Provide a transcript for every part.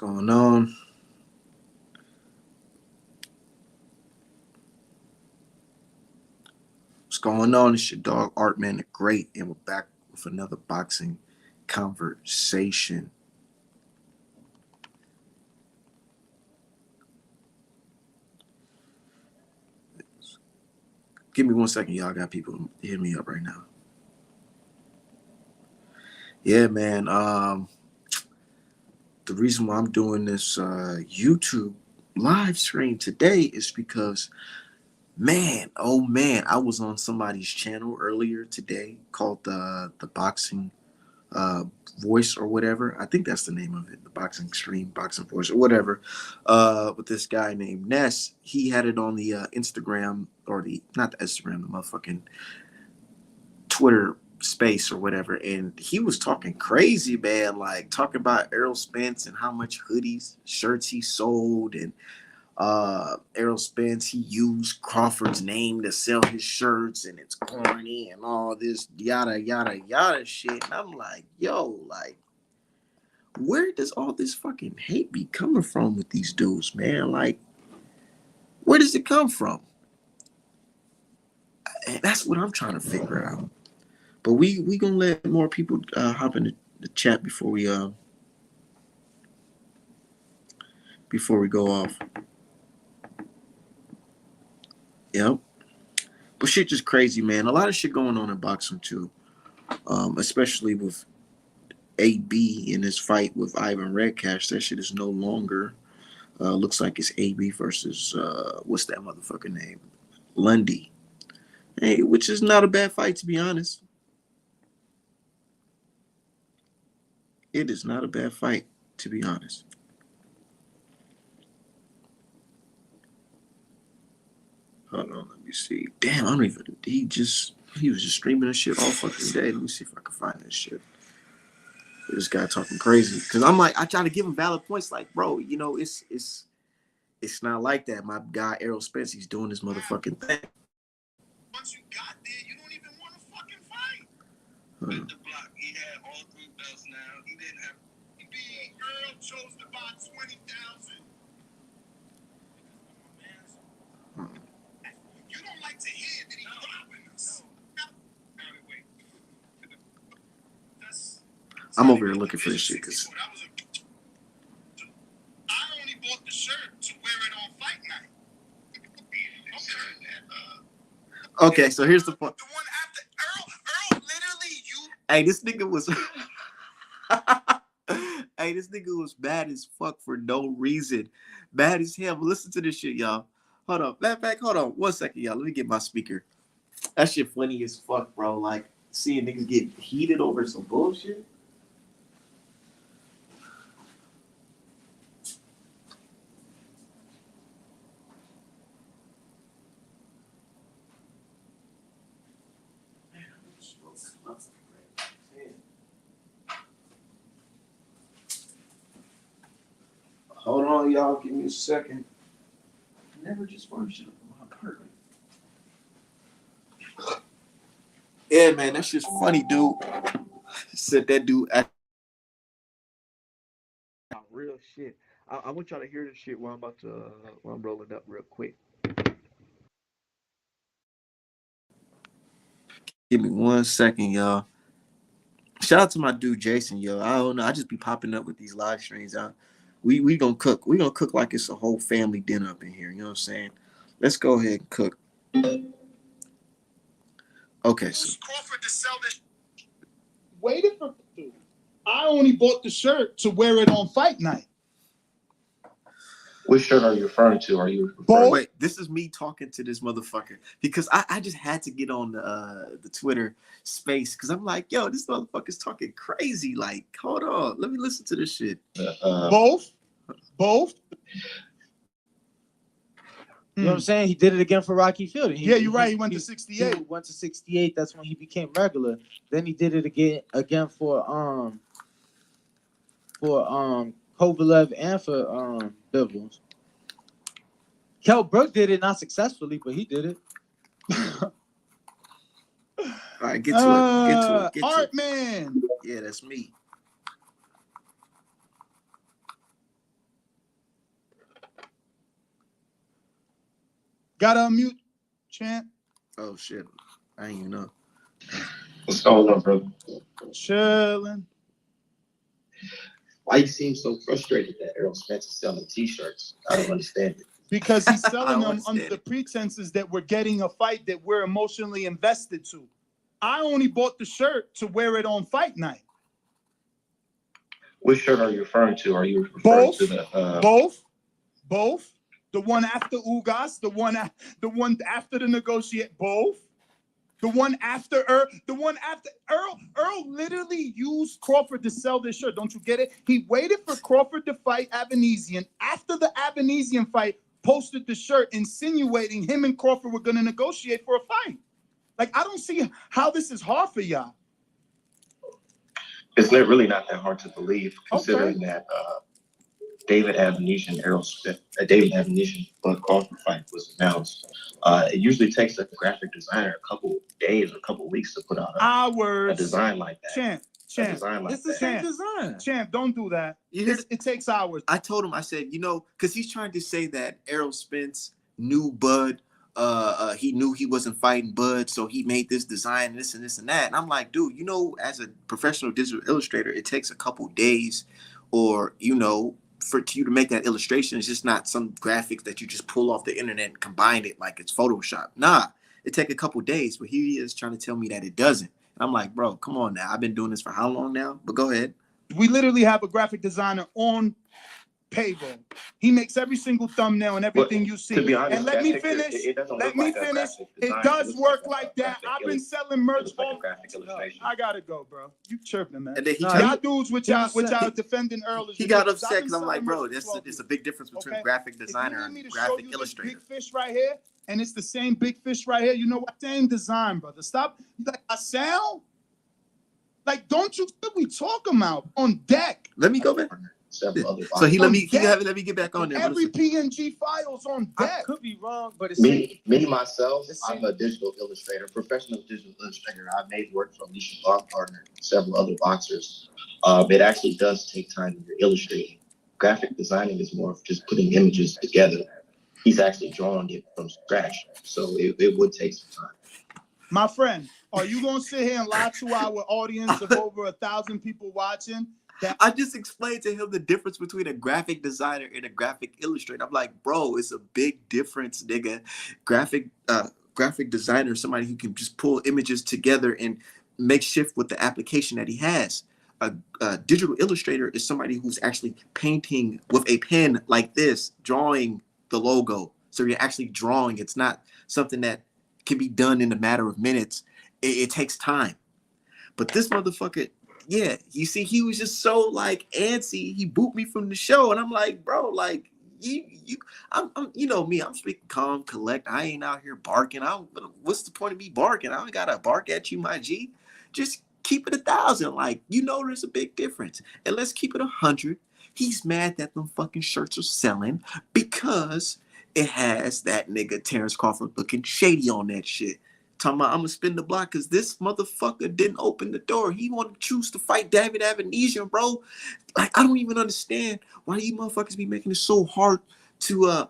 going on? What's going on? It's your dog Artman the Great, and we're back with another boxing conversation. Give me 1 second, y'all. Got people hitting me up right now. Yeah, man. The reason why I'm doing this YouTube live stream today is because, man, oh man, I was on somebody's channel earlier today called the Boxing uh Voice or whatever. I think that's the name of it, the Boxing Extreme Boxing Voice or whatever. With this guy named Ness. He had it on the Instagram, or the not the Instagram, the motherfucking Twitter space or whatever, and he was talking crazy, man, like talking about Errol Spence and how much hoodies, shirts he sold, and Errol Spence, he used Crawford's name to sell his shirts, and it's corny and all this yada yada yada shit. And I'm like, yo, like, where does all this fucking hate be coming from with these dudes, man? Like, where does it come from? And that's what I'm trying to figure out. But we gonna let more people hop in the chat before we go off. Yep. But shit just crazy, man. A lot of shit going on in boxing too. Especially with AB in his fight with Ivan Redcash. That shit is no longer. Looks like it's AB versus what's that motherfucker name? Lundy. Hey, which is not a bad fight, to be honest. It is not a bad fight, to be honest. Hold on, let me see. Damn, I don't even. He was just streaming this shit all fucking day. Let me see if I can find this shit. This guy talking crazy, because I'm like, I try to give him valid points, like, bro, you know, it's not like that. My guy Errol Spence, he's doing this motherfucking thing. Once you got there, you don't even want to fucking fight. With the block, he had all 3 belts now. He didn't have. Earl chose to buy 20,000. You don't like to hear that he's robbing us. I'm over here looking for this shit because I only bought the shirt to wear it on fight night. Okay, so here's the point. The one after Earl literally, you. Hey, this nigga was. Hey, this nigga was bad as fuck for no reason. Bad as hell. But listen to this shit, y'all. Hold on. Matter of fact, hold on 1 second, y'all. Let me get my speaker. That shit funny as fuck, bro. Like, seeing niggas get heated over some bullshit. Hold on, y'all. Give me a second. Never just burn shit up in my apartment. Yeah, man, that's just funny, dude. Said that dude. Real shit. I want y'all to hear this shit while I'm rolling up real quick. Give me 1 second, y'all. Shout out to my dude Jason, yo. I don't know. I just be popping up with these live streams. We gonna cook. We gonna cook like it's a whole family dinner up in here. You know what I'm saying? Let's go ahead and cook. Okay, so Crawford to sell this. Waited for dude. I only bought the shirt to wear it on fight night. Which shirt are you referring to? Are you Both? wait, this is me talking to this motherfucker because I just had to get on the Twitter space because I'm like, yo, this motherfucker's talking crazy. Like, hold on, let me listen to this shit. Both. You know what I'm saying? He did it again for Rocky Fielding. Yeah, you're right. He went to 68. He went to 68. That's when he became regular. Then he did it again for Kovalev and for Bivens. Kell Brook did it, not successfully, but he did it. All right, get to it. Art man. Yeah, that's me. Gotta unmute, champ. Oh shit, I ain't even know. What's going on, bro? Chilling. Why you seem so frustrated that Errol Spence is selling T-shirts? I don't understand it. Because he's I selling don't them under understand the it. pretenses that we're getting a fight that we're emotionally invested to. I only bought the shirt to wear it on fight night. Which shirt are you referring to? Are you referring Both. to the Both. The one after Ugas, the one after the negotiate. Both. The one after Earl. Earl literally used Crawford to sell this shirt. Don't you get it? He waited for Crawford to fight Avanesian. After the Avanesian fight, posted the shirt insinuating him and Crawford were going to negotiate for a fight. Like, I don't see how this is hard for y'all. It's really not that hard to believe, considering that David Avanesian, Bud Crawford fight was announced. It usually takes a graphic designer a couple days or a couple weeks to put out a design like that. Champ. It's the same design. Champ, don't do that. It takes hours. I told him, I said, you know, because he's trying to say that Errol Spence knew Bud. He knew he wasn't fighting Bud, so he made this design, this and this and that. And I'm like, dude, you know, as a professional digital illustrator, it takes a couple days, or you know, for you to make that illustration. It's just not some graphics that you just pull off the internet and combine it like it's Photoshop. Nah, it take a couple days, but he is trying to tell me that it doesn't. And I'm like, bro, come on now. I've been doing this for how long now? But go ahead. We literally have a graphic designer on payroll. He makes every single thumbnail and everything you see. To be honest, and let me finish. It does work like that. I've been selling merch all. I gotta go, bro. You chirping, man. And then y'all dudes with y'all defending Earl. He got upset because I'm like, bro, it's a big difference between graphic designer and graphic illustrator. Big fish right here, and it's the same big fish right here. You know what? Same design, brother. Stop. Like a sound. Like, don't you? What we talking about on deck? Let me go back. So he let me get back on there. Every PNG file's on deck. I could be wrong, but it's me myself. I'm a digital illustrator, professional digital illustrator. I made work for Alicia Bob Partner, several other boxers. It actually does take time when you're illustrating. Graphic designing is more of just putting images together. He's actually drawing it from scratch, so it would take some time. My friend, are you gonna sit here and lie to our audience of over 1,000 people watching? I just explained to him the difference between a graphic designer and a graphic illustrator. I'm like, bro, it's a big difference, nigga. Graphic designer is somebody who can just pull images together and make shift with the application that he has. A digital illustrator is somebody who's actually painting with a pen like this, drawing the logo. So you're actually drawing. It's not something that can be done in a matter of minutes. It takes time. But this motherfucker, yeah, you see, he was just so like antsy. He booed me from the show, and I'm like, bro, like I'm you know me, I'm speaking calm, collect. I ain't out here barking. What's the point of me barking? I don't gotta bark at you, my G. Just keep it 1,000. Like, you know, there's a big difference, and let's keep it 100. He's mad that them fucking shirts are selling because it has that nigga Terrence Crawford looking shady on that shit. Talking about I'm gonna spin the block because this motherfucker didn't open the door. He wanted to choose to fight David Avanesian, bro. Like, I don't even understand why you motherfuckers be making it so hard to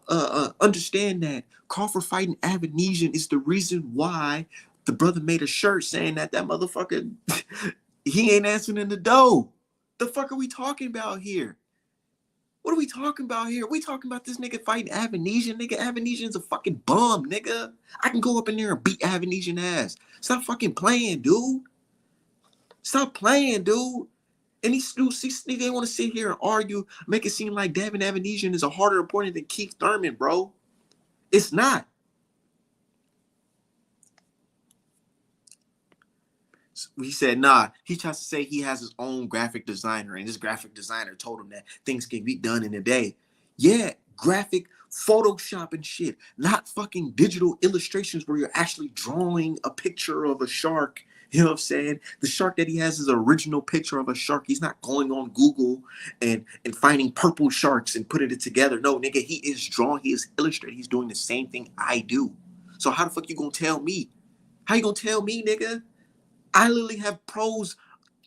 understand that Crawford fighting Avanesian is the reason why the brother made a shirt saying that motherfucker he ain't answering in the door. The fuck are we talking about here? What are we talking about here? We talking about this nigga fighting Avanesian. Nigga, Avanesian's a fucking bum, nigga. I can go up in there and beat Avanesian ass. Stop fucking playing, dude. Stop playing, dude. And these dudes, they want to sit here and argue, make it seem like David Avanesian is a harder opponent than Keith Thurman, bro. It's not. He said, nah, he tries to say he has his own graphic designer, and this graphic designer told him that things can be done in a day. Yeah, graphic Photoshop and shit, not fucking digital illustrations where you're actually drawing a picture of a shark. You know what I'm saying? The shark that he has is an original picture of a shark. He's not going on Google and finding purple sharks and putting it together. No, nigga, he is drawing, he is illustrating. He's doing the same thing I do. So how the fuck you gonna tell me? How you gonna tell me, nigga? I literally have pros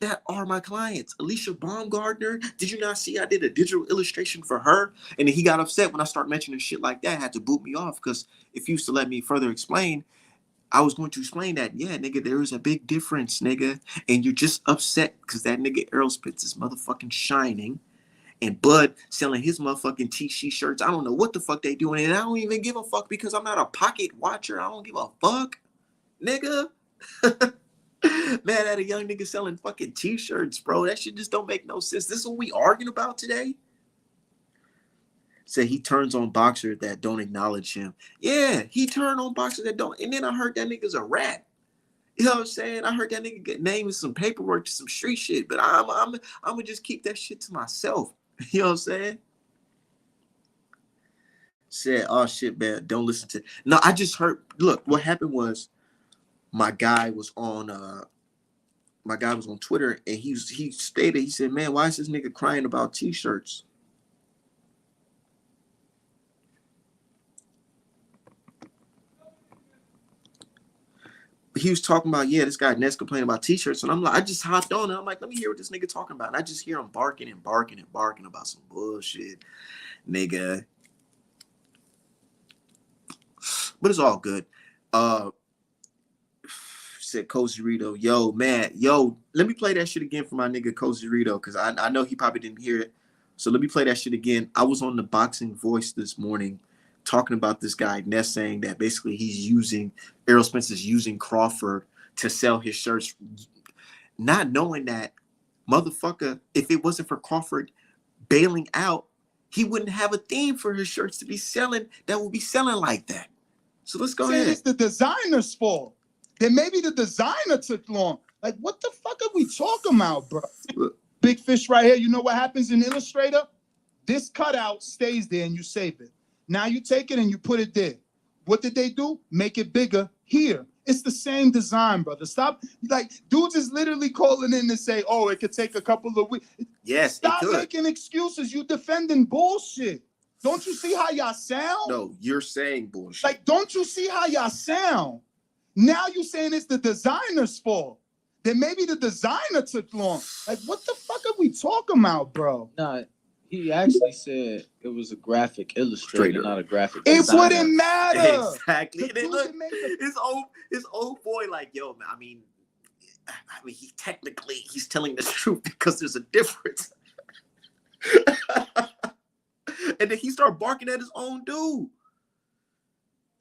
that are my clients. Alicia Baumgardner, did you not see I did a digital illustration for her? And then he got upset when I start mentioning shit like that, had to boot me off, because if you used to let me further explain, I was going to explain that, yeah, nigga, there is a big difference, nigga. And you're just upset because that nigga Errol Spence is motherfucking shining. And Bud selling his motherfucking T-shirt shirts. I don't know what the fuck they doing. And I don't even give a fuck because I'm not a pocket watcher. I don't give a fuck, nigga. Man, at a young nigga selling fucking T-shirts, bro. That shit just don't make no sense. This is what we arguing about today? Say he turns on boxers that don't acknowledge him. Yeah, he turned on boxers that don't. And then I heard that nigga's a rat. You know what I'm saying? I heard that nigga get named some paperwork to some street shit, but I'm gonna just keep that shit to myself. You know what I'm saying? Said, oh shit, man, don't listen to. No, I just heard. Look, what happened was my guy was on Twitter, and he stated, he said, man, why is this nigga crying about T-shirts? He was talking about, yeah, this guy Ness complaining about T-shirts, and I'm like, I just hopped on, and I'm like, let me hear what this nigga talking about. And I just hear him barking and barking and barking about some bullshit, nigga. But it's all good. Said Cozy Rito, yo, man, yo, let me play that shit again for my nigga Cozy Rito, because I know he probably didn't hear it. So let me play that shit again. I was on the Boxing Voice this morning talking about this guy Ness saying that basically Errol Spence is using Crawford to sell his shirts, not knowing that motherfucker, if it wasn't for Crawford bailing out, he wouldn't have a theme for his shirts to be selling that would be selling like that. So let's go ahead. It's the designer's fault. Then maybe the designer took long. Like, what the fuck are we talking about, bro? Look. Big fish right here. You know what happens in Illustrator? This cutout stays there and you save it. Now you take it and you put it there. What did they do? Make it bigger here. It's the same design, brother. Stop. Like, dudes is literally calling in to say, oh, it could take a couple of weeks. Yes, stop making excuses. You defending bullshit. Don't you see how y'all sound? No, you're saying bullshit. Like, don't you see how y'all sound? Now you saying it's the designer's fault. Then maybe the designer took long. Like, what the fuck are we talking about, bro? Nah, he actually said it was a graphic illustrator, not a graphic It designer. wouldn't matter. Exactly. And then look, his old boy, like, yo, I mean, he's telling the truth because there's a difference. And then he started barking at his own dude.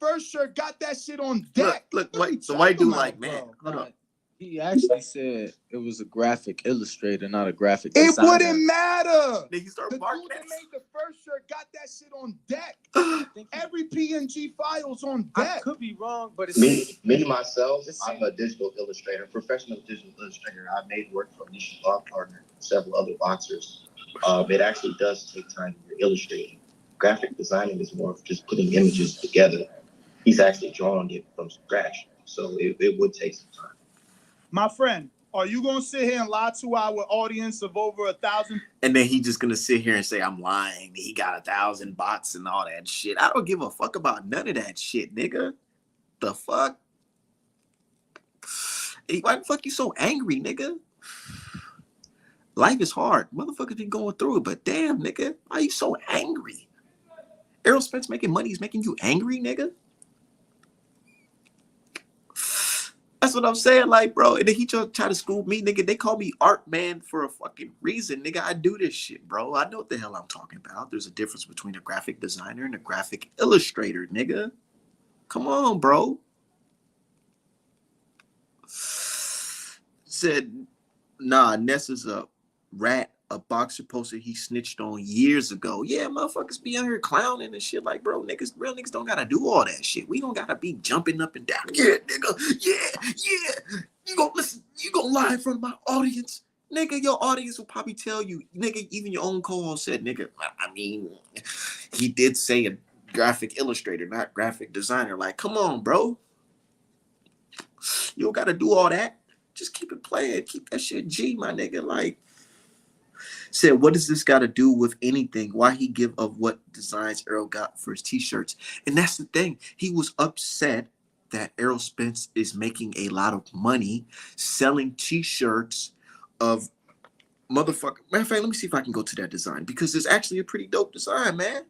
First shirt got that shit on deck. Look, the white dude, like, man, hold on. He actually said it was a graphic illustrator, not a graphic designer. It wouldn't matter. Then he started barking. The dude that made the first shirt got that shit on deck. Every PNG file's on deck. I could be wrong, but it's me myself, I'm a digital illustrator, professional digital illustrator. I made work for Nisha Law Partner and several other boxers. It actually does take time when you're illustrating. Graphic designing is more of just putting images together. He's actually drawing it from scratch, so it would take some time. My friend, are you gonna sit here and lie to our audience of over 1,000? And then he just gonna sit here and say, I'm lying. He got 1,000 bots and all that shit. I don't give a fuck about none of that shit, nigga. The fuck? Hey, why the fuck you so angry, nigga? Life is hard. Motherfuckers be going through it, but damn, nigga, why you so angry? Errol Spence making money is making you angry, nigga? That's what I'm saying, like, bro. And then he try to school me, nigga. They call me Art Man for a fucking reason, nigga. I do this shit, bro. I know what the hell I'm talking about. There's a difference between a graphic designer and a graphic illustrator, nigga. Come on, bro. Said, nah, Ness is a rat, a boxer poster he snitched on years ago. Yeah, motherfuckers be out here clowning and shit. Like, bro, real niggas don't gotta do all that shit. We don't gotta be jumping up and down. Yeah, nigga. Yeah. You gonna listen? You gonna lie in front of my audience? Nigga, your audience will probably tell you, nigga, even your own co-host said, nigga, I mean, he did say a graphic illustrator, not graphic designer. Like, come on, bro. You don't gotta do all that. Just keep it playing. Keep that shit G, my nigga. Like, said, what does this got to do with anything? Why he give of what designs Errol got for his T-shirts? And that's the thing. He was upset that Errol Spence is making a lot of money selling T-shirts of motherfucker. Matter of fact, let me see if I can go to that design because it's actually a pretty dope design, man.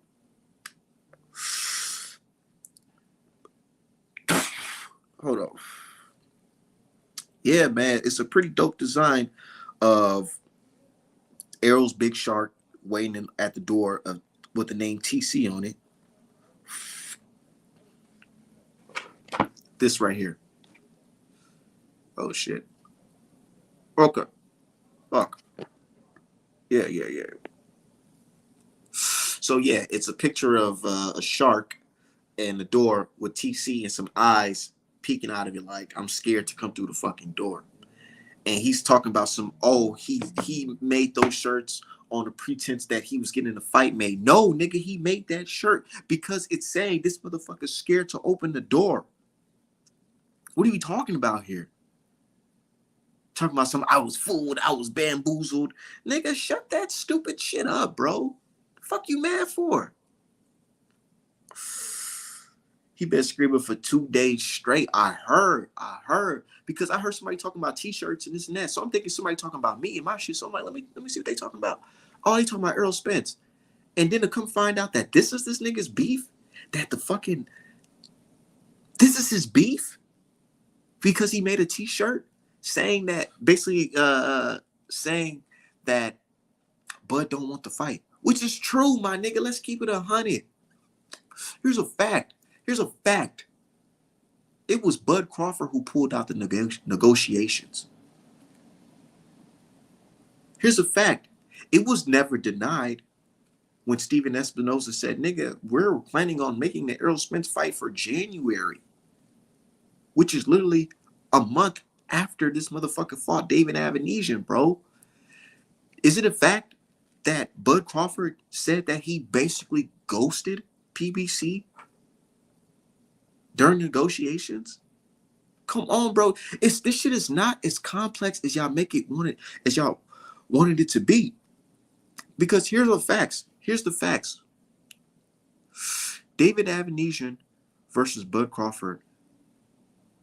Hold on. Yeah, man, it's a pretty dope design of Errol's big shark waiting at the door of with the name TC on it. This right here. Oh shit. Okay. Fuck. Yeah. So yeah, it's a picture of a shark and the door with TC and some eyes peeking out of it like I'm scared to come through the fucking door. And he's talking about he made those shirts on the pretense that he was getting a fight made. No, nigga, he made that shirt because it's saying this motherfucker's scared to open the door. What are we talking about here? Talking about I was fooled, I was bamboozled. Nigga, shut that stupid shit up, bro. The fuck you mad for? He been screaming for 2 days straight. I heard. Because I heard somebody talking about t-shirts and this and that. So I'm thinking somebody talking about me and my shit. So I'm like, let me see what they talking about. Oh, they talking about Errol Spence. And then to come find out that this is this nigga's beef, that this is his beef because he made a t-shirt saying that, basically saying that Bud don't want to fight, which is true, my nigga. Let's keep it 100. Here's a fact. It was Bud Crawford who pulled out the negotiations. Here's a fact. It was never denied when Steven Espinoza said, nigga, we're planning on making the Errol Spence fight for January, which is literally a month after this motherfucker fought David Avenesian, bro. Is it a fact that Bud Crawford said that he basically ghosted PBC during negotiations? Come on, bro. This shit is not as complex as y'all wanted it to be. Because here's the facts. David Avenesian versus Bud Crawford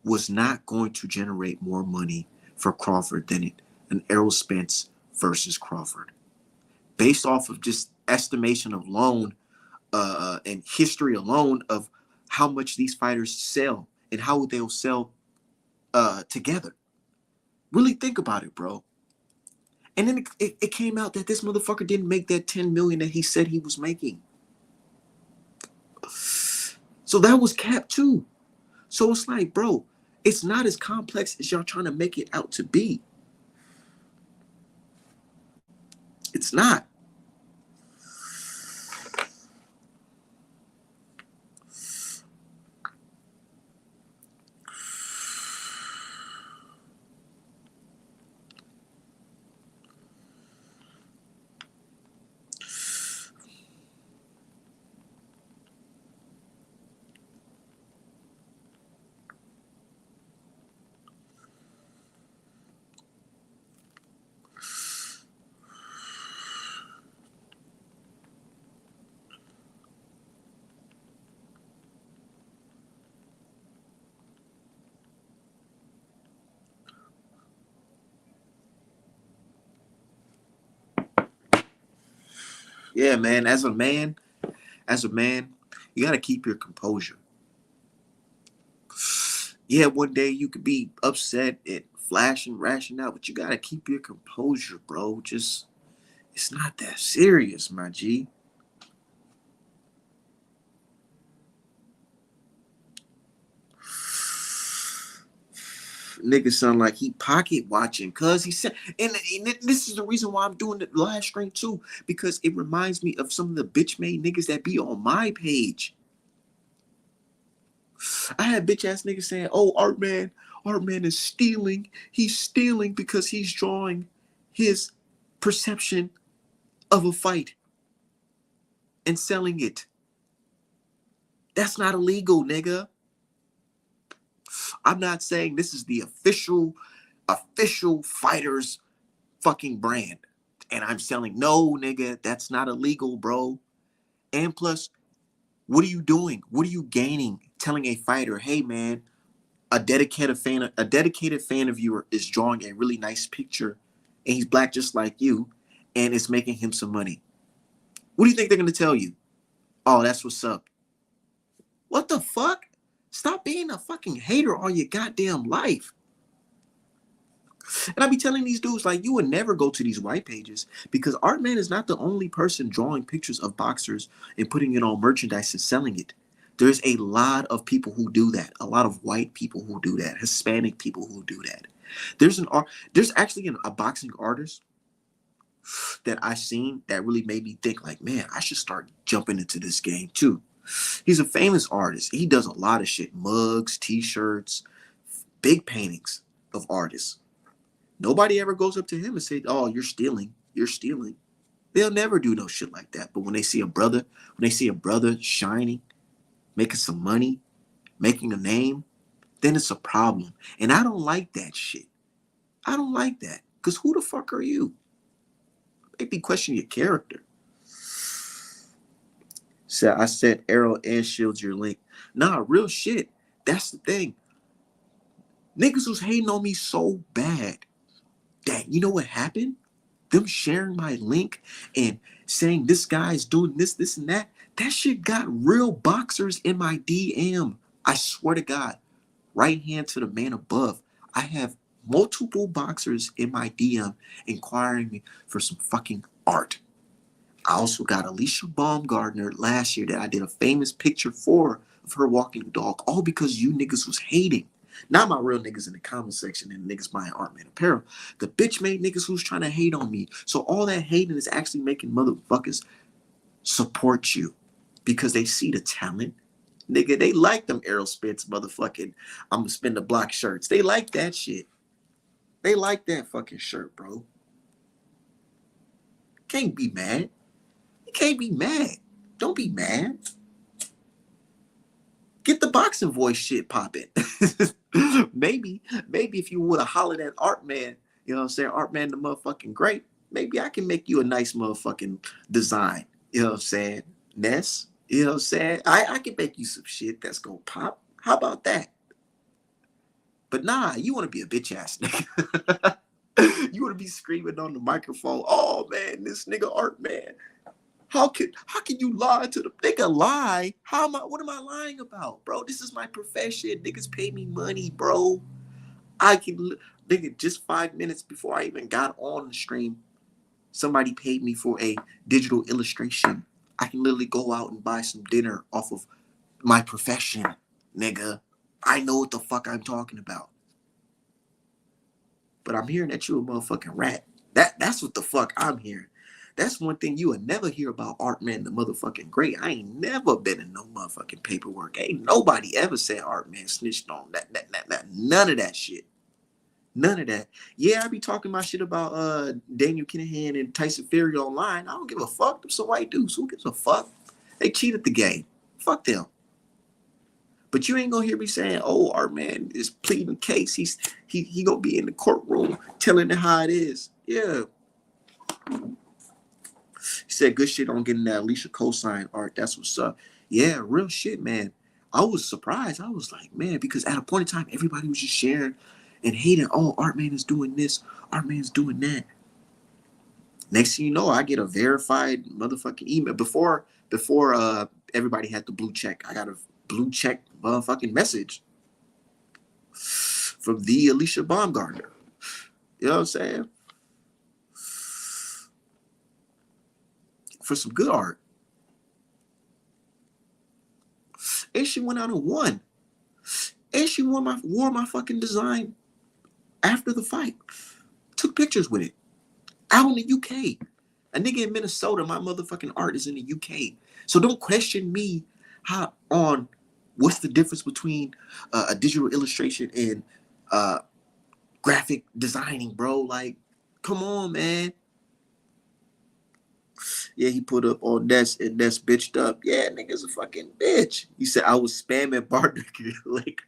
was not going to generate more money for Crawford than an Errol Spence versus Crawford. Based off of just estimation alone and history alone of how much these fighters sell and how they'll sell together. Really think about it, bro. And then it came out that this motherfucker didn't make that $10 million that he said he was making. So that was cap too. So it's like, bro, it's not as complex as y'all trying to make it out to be. It's not. Yeah, man. As a man, you gotta keep your composure. Yeah, one day you could be upset and flashing, rashing out, but you gotta keep your composure, bro. Just it's not that serious, my G. Nigga sound like he pocket watching, cause he said, and this is the reason why I'm doing the live stream too, because it reminds me of some of the bitch made niggas that be on my page. I had bitch ass niggas saying, "Oh, Art Man is stealing. He's stealing because he's drawing his perception of a fight and selling it. That's not illegal, nigga." I'm not saying this is the official fighters fucking brand. And I'm selling, no, nigga, that's not illegal, bro. And plus, what are you doing? What are you gaining telling a fighter, hey man, a dedicated fan of you is drawing a really nice picture and he's black just like you, and it's making him some money. What do you think they're gonna tell you? Oh, that's what's up. What the fuck? Stop being a fucking hater all your goddamn life. And I be telling these dudes, like, you would never go to these white pages because Artman is not the only person drawing pictures of boxers and putting it on merchandise and selling it. There's a lot of people who do that. A lot of white people who do that. Hispanic people who do that. There's actually a boxing artist that I seen that really made me think, like, man, I should start jumping into this game too. He's a famous artist. He does a lot of shit. Mugs, t-shirts, big paintings of artists. Nobody ever goes up to him and say, oh, you're stealing. You're stealing. They'll never do no shit like that. But when they see a brother shining, making some money, making a name, then it's a problem. And I don't like that shit. I don't like that. Because who the fuck are you? Make me question your character. So I said Errol and Shields your link. Nah, real shit. That's the thing. Niggas was hating on me so bad that, you know what happened? Them sharing my link and saying this guy's doing this, this, and that. That shit got real boxers in my DM. I swear to God. Right hand to the man above. I have multiple boxers in my DM inquiring me for some fucking art. I also got Alicia Baumgartner last year that I did a famous picture for of her walking the dog, all because you niggas was hating. Not my real niggas in the comment section and niggas buying Artman apparel. The bitch made niggas who's trying to hate on me. So all that hating is actually making motherfuckers support you because they see the talent. Nigga, they like them Errol Spence motherfucking I'm gonna spin the block shirts. They like that shit. They like that fucking shirt, bro. Can't be mad. You can't be mad. Don't be mad. Get the boxing voice shit popping. maybe if you would have hollered at Artman, you know what I'm saying? Artman the motherfucking great. Maybe I can make you a nice motherfucking design. You know what I'm saying? Ness. You know what I'm saying? I can make you some shit that's gonna pop. How about that? But nah, you want to be a bitch ass nigga. You want to be screaming on the microphone, oh man, this nigga Artman. How can you lie to the nigga? Lie? What am I lying about, bro? This is my profession. Niggas pay me money, bro. I can nigga, just 5 minutes before I even got on the stream, somebody paid me for a digital illustration. I can literally go out and buy some dinner off of my profession, nigga. I know what the fuck I'm talking about. But I'm hearing that you a motherfucking rat. That's what the fuck I'm hearing. That's one thing you would never hear about Artman the motherfucking great. I ain't never been in no motherfucking paperwork. Ain't nobody ever said Artman snitched on that. None of that shit. None of that. Yeah, I be talking my shit about Daniel Kinahan and Tyson Fury online. I don't give a fuck. Them some white dudes. Who gives a fuck? They cheated the game. Fuck them. But you ain't gonna hear me saying, "Oh, Artman is pleading case. He gonna be in the courtroom telling it how it is." Yeah. He said, "Good shit on getting that Alicia cosign art. That's what's up." Yeah, real shit, man. I was surprised. I was like, man, because at a point in time, everybody was just sharing and hating. Oh, Artman is doing this. Artman's doing that. Next thing you know, I get a verified motherfucking email. Before everybody had the blue check, I got a blue check motherfucking message from the Alicia Baumgartner. You know what I'm saying? For some good art. And she went out and won. And she wore my fucking design after the fight. Took pictures with it. Out in the UK. A nigga in Minnesota, my motherfucking art is in the UK. So don't question me on what's the difference between a digital illustration and graphic designing, bro. Like, come on, man. Yeah, he put up on Ness and Ness bitched up. Yeah, nigga's a fucking bitch. He said I was spamming partner. Like,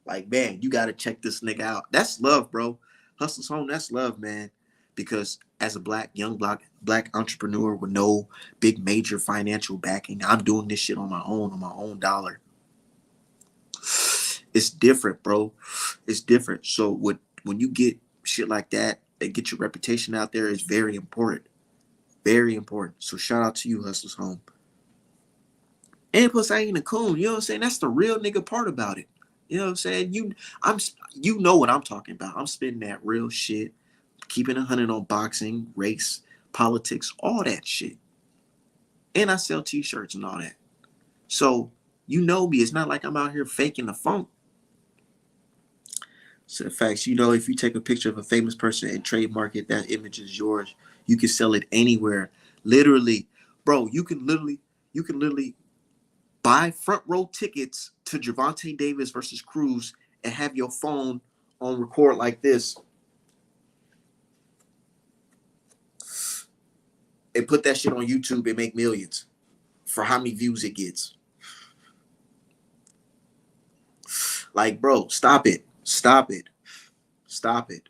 like, man, you gotta check this nigga out. That's love, bro. Hustle's home, that's love, man. Because as a young black entrepreneur with no big major financial backing, I'm doing this shit on my own dollar. It's different, bro. It's different. So when you get shit like that, and get your reputation out there is very important. Very important. So shout out to you, Hustlers Home. And plus, I ain't a coon. You know what I'm saying? That's the real nigga part about it. You know what I'm saying? You know what I'm talking about. I'm spitting that real shit, keeping 100 on boxing, race, politics, all that shit. And I sell t-shirts and all that. So you know me. It's not like I'm out here faking the funk. So the facts, you know, if you take a picture of a famous person and trademark it, that image is yours. You can sell it anywhere. Literally, bro, you can literally buy front row tickets to Gervonta Davis versus Cruz and have your phone on record like this and put that shit on YouTube and make millions for how many views it gets. Like, bro, stop it. Stop it. Stop it.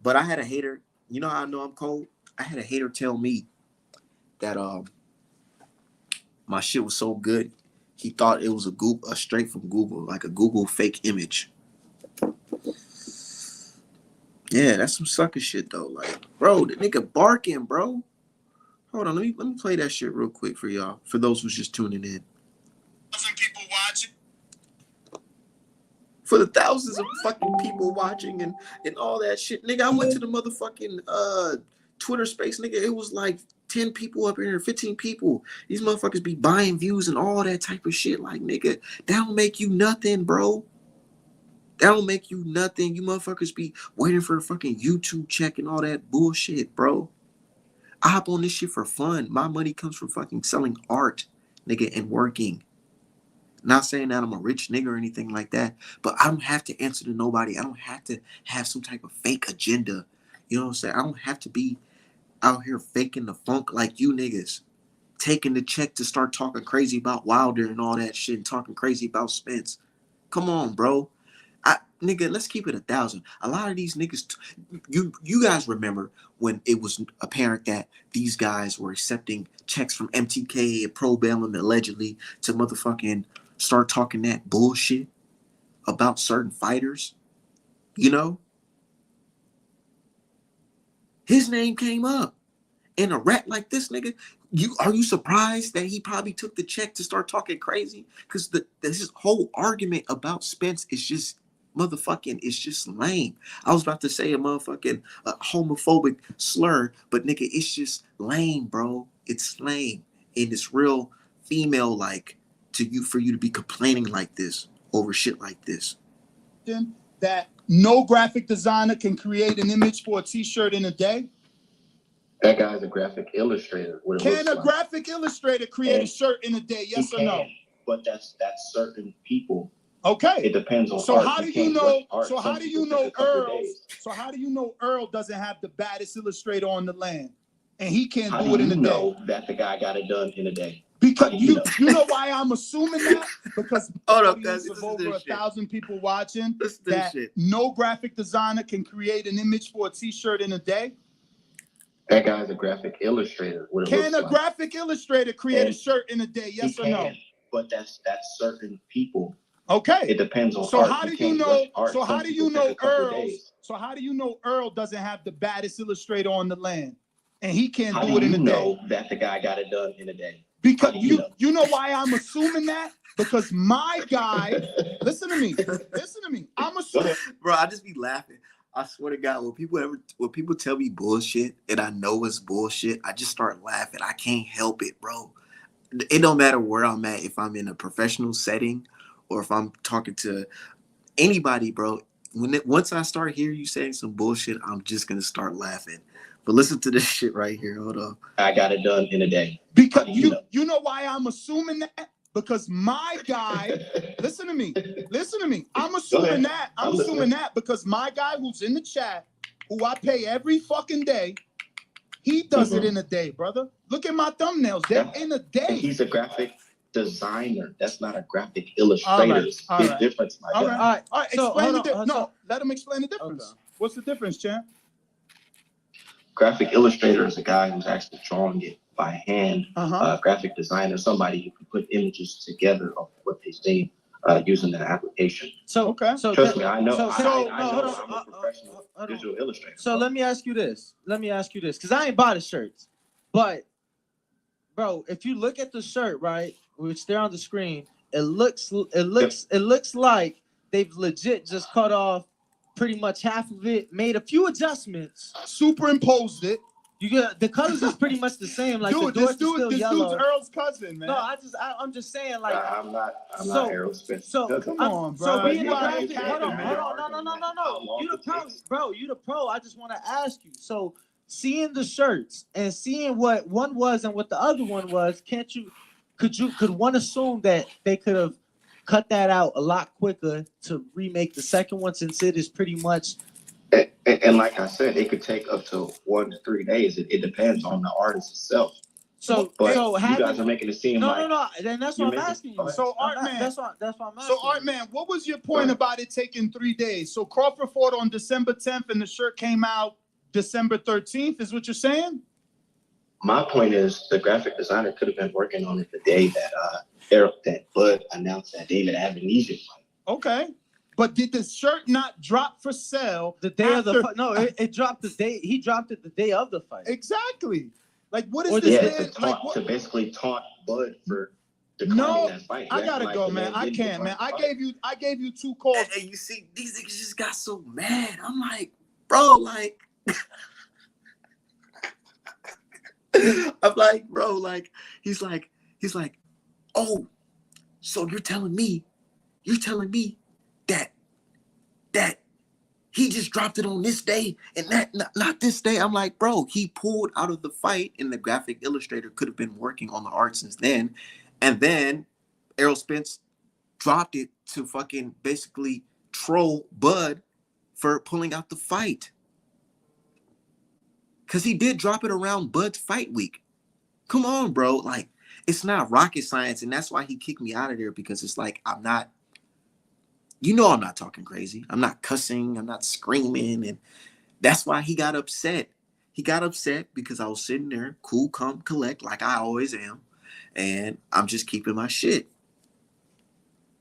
But I had a hater. You know how I know I'm cold? I had a hater tell me that my shit was so good. He thought it was a straight from Google, like a Google fake image. Yeah, that's some sucker shit though. Like, bro, the nigga barking, bro. Hold on, let me play that shit real quick for y'all. For those who's just tuning in. Some people watching. For the thousands of fucking people watching and all that shit. Nigga, I went to the motherfucking Twitter space, nigga. It was like 10 people up in here, 15 people. These motherfuckers be buying views and all that type of shit. Like, nigga, that don't make you nothing, bro. That don't make you nothing. You motherfuckers be waiting for a fucking YouTube check and all that bullshit, bro. I hop on this shit for fun. My money comes from fucking selling art, nigga, and working. Not saying that I'm a rich nigga or anything like that, but I don't have to answer to nobody. I don't have to have some type of fake agenda. You know what I'm saying? I don't have to be out here faking the funk like you niggas. Taking the check to start talking crazy about Wilder and all that shit and talking crazy about Spence. Come on, bro. Nigga, let's keep it 1,000. A lot of these niggas, you guys remember when it was apparent that these guys were accepting checks from MTK and Pro Bellum allegedly to motherfucking start talking that bullshit about certain fighters, you know? His name came up. In a rat like this, nigga, are you surprised that he probably took the check to start talking crazy? Because this whole argument about Spence is just motherfucking, it's just lame. I was about to say a motherfucking homophobic slur, but nigga, it's just lame, bro. It's lame. And it's real female-like for you to be complaining like this over shit like this. That no graphic designer can create an image for a t-shirt in a day? That guy's a graphic illustrator. Can a graphic illustrator create a shirt in a day? Yes or no? But that's certain people. Okay. It depends on. So how do you know? So how do you know Errol? So how do you know Errol doesn't have the baddest illustrator on the land, and he can't do it in a day? How do you know that the guy got it done in a day? Because you know why I'm assuming that? Because hold on, guys, of over 1,000 people watching, that no graphic designer can create an image for a t-shirt in a day. That guy's a graphic illustrator. Can a graphic illustrator create a shirt in a day? Yes or no? But that's certain people. Okay. It depends on. So how do you know? So how do you know Errol? So how do you know Errol doesn't have the baddest illustrator on the land, and he can't do it in a day? How do you know that the guy got it done in a day? Because you know why I'm assuming that? Because my guy, listen to me. I'm assuming, bro. I just be laughing. I swear to God, when people tell me bullshit and I know it's bullshit, I just start laughing. I can't help it, bro. It don't matter where I'm at, if I'm in a professional setting or if I'm talking to anybody, bro. Once I start hearing you saying some bullshit, I'm just gonna start laughing. But listen to this shit right here. Hold on. I got it done in a day. Because you know why I'm assuming that? Because my guy, listen to me. I'm assuming that. I'm assuming that because my guy who's in the chat, who I pay every fucking day, he does it in a day, brother. Look at my thumbnails. They're in a day. And he's a graphic designer. That's not a graphic illustrator. All right. Difference, my guy. All right. Explain the difference. No, let him explain the difference. Okay. What's the difference, champ? Graphic illustrator is a guy who's actually drawing it by hand. Graphic designer, somebody who can put images together of what they see. using that application. So Okay. so Trust that- me, I know. so I no, know. hold on. I'm a professional hold on. visual illustrator. So bro. let me ask you this. Because I ain't bought the shirts, but bro, if you look at the shirt, right, which they're on the screen, it looks like they've legit just cut off pretty much half of it, made a few adjustments. Superimposed it. You get the colors is pretty much the same. Like Dude, the Dorse is still this yellow. dude's Earl's cousin, man. No, I'm just saying, like, I'm not so- Errol Spence. so Come on, so bro. being You a out here graphic, hold on, capping, man. no. You the pro, bro. You the pro. I just want to ask you. So seeing the shirts and seeing what one was and what the other one was, could one assume that they could have cut that out a lot quicker to remake the second one, since it is pretty much. And like I said, it could take up to 1 to 3 days. It depends on the artist itself. So But so you guys are making it seem like no. Then that's what I'm asking you. So Art Man, that's what I'm asking. So Art Man, what was your point about it taking 3 days? So Crawford fought on December 10th, and the shirt came out December 13th. Is what you're saying? my point is the graphic designer could have been working on it the day that Bud announced that David Amnesia fight. Okay. But did the shirt not drop for sale The day of the after- fight? No, it dropped the day. He dropped it the day of the fight. Exactly. Like, what is Or this Yeah, man? to, Like, what? to basically taunt Bud for declining that fight. I He gotta acted go, the man. I didn't can't, decline man. the I fight. gave you 2 calls. And you see, these niggas just got so mad. I'm like, bro, like, I'm like, bro, like, he's like, oh, so you're telling me that he just dropped it on this day and that not this day. I'm like, bro, he pulled out of the fight, and the graphic illustrator could have been working on the art since then. And then Errol Spence dropped it to fucking basically troll Bud for pulling out the fight. Because he did drop it around Bud's fight week. Come on, bro. Like, it's not rocket science. And that's why he kicked me out of there, because it's like, I'm not talking crazy. I'm not cussing. I'm not screaming. And that's why he got upset. He got upset because I was sitting there, cool, calm, collect, like I always am. And I'm just keeping my shit.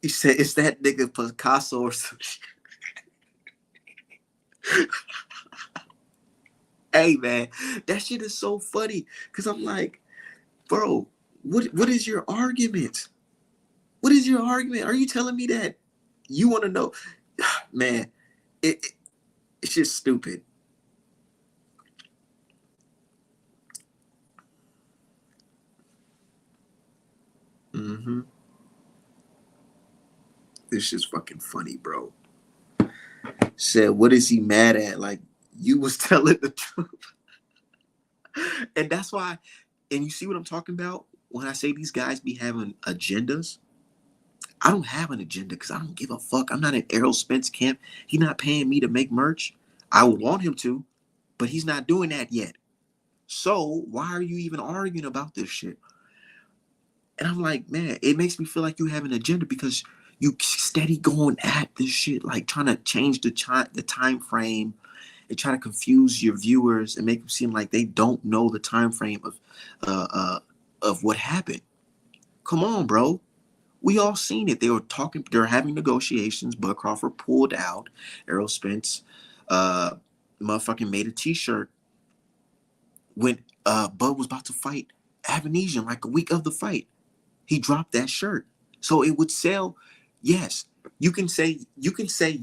He said, it's that nigga Picasso or some shit. Hey, man, that shit is so funny. Because I'm like, bro, what is your argument? What is your argument? Are you telling me that you want to know? Man, it's just stupid. Mm-hmm. This is fucking funny, bro. Said, what is he mad at? Like, you was telling the truth. And that's why, and you see what I'm talking about? When I say these guys be having agendas, I don't have an agenda because I don't give a fuck. I'm not in Errol Spence camp. He's not paying me to make merch. I would want him to, but he's not doing that yet. So why are you even arguing about this shit? And I'm like, man, it makes me feel like you have an agenda because you steady going at this shit, like trying to change the time frame and trying to confuse your viewers and make them seem like they don't know the time frame of what happened. Come on, bro. We all seen it. They were having negotiations. Bud Crawford pulled out. Errol Spence motherfucking made a t-shirt when Bud was about to fight Avanesian like a week of the fight. He dropped that shirt. So it would sell. Yes. You can say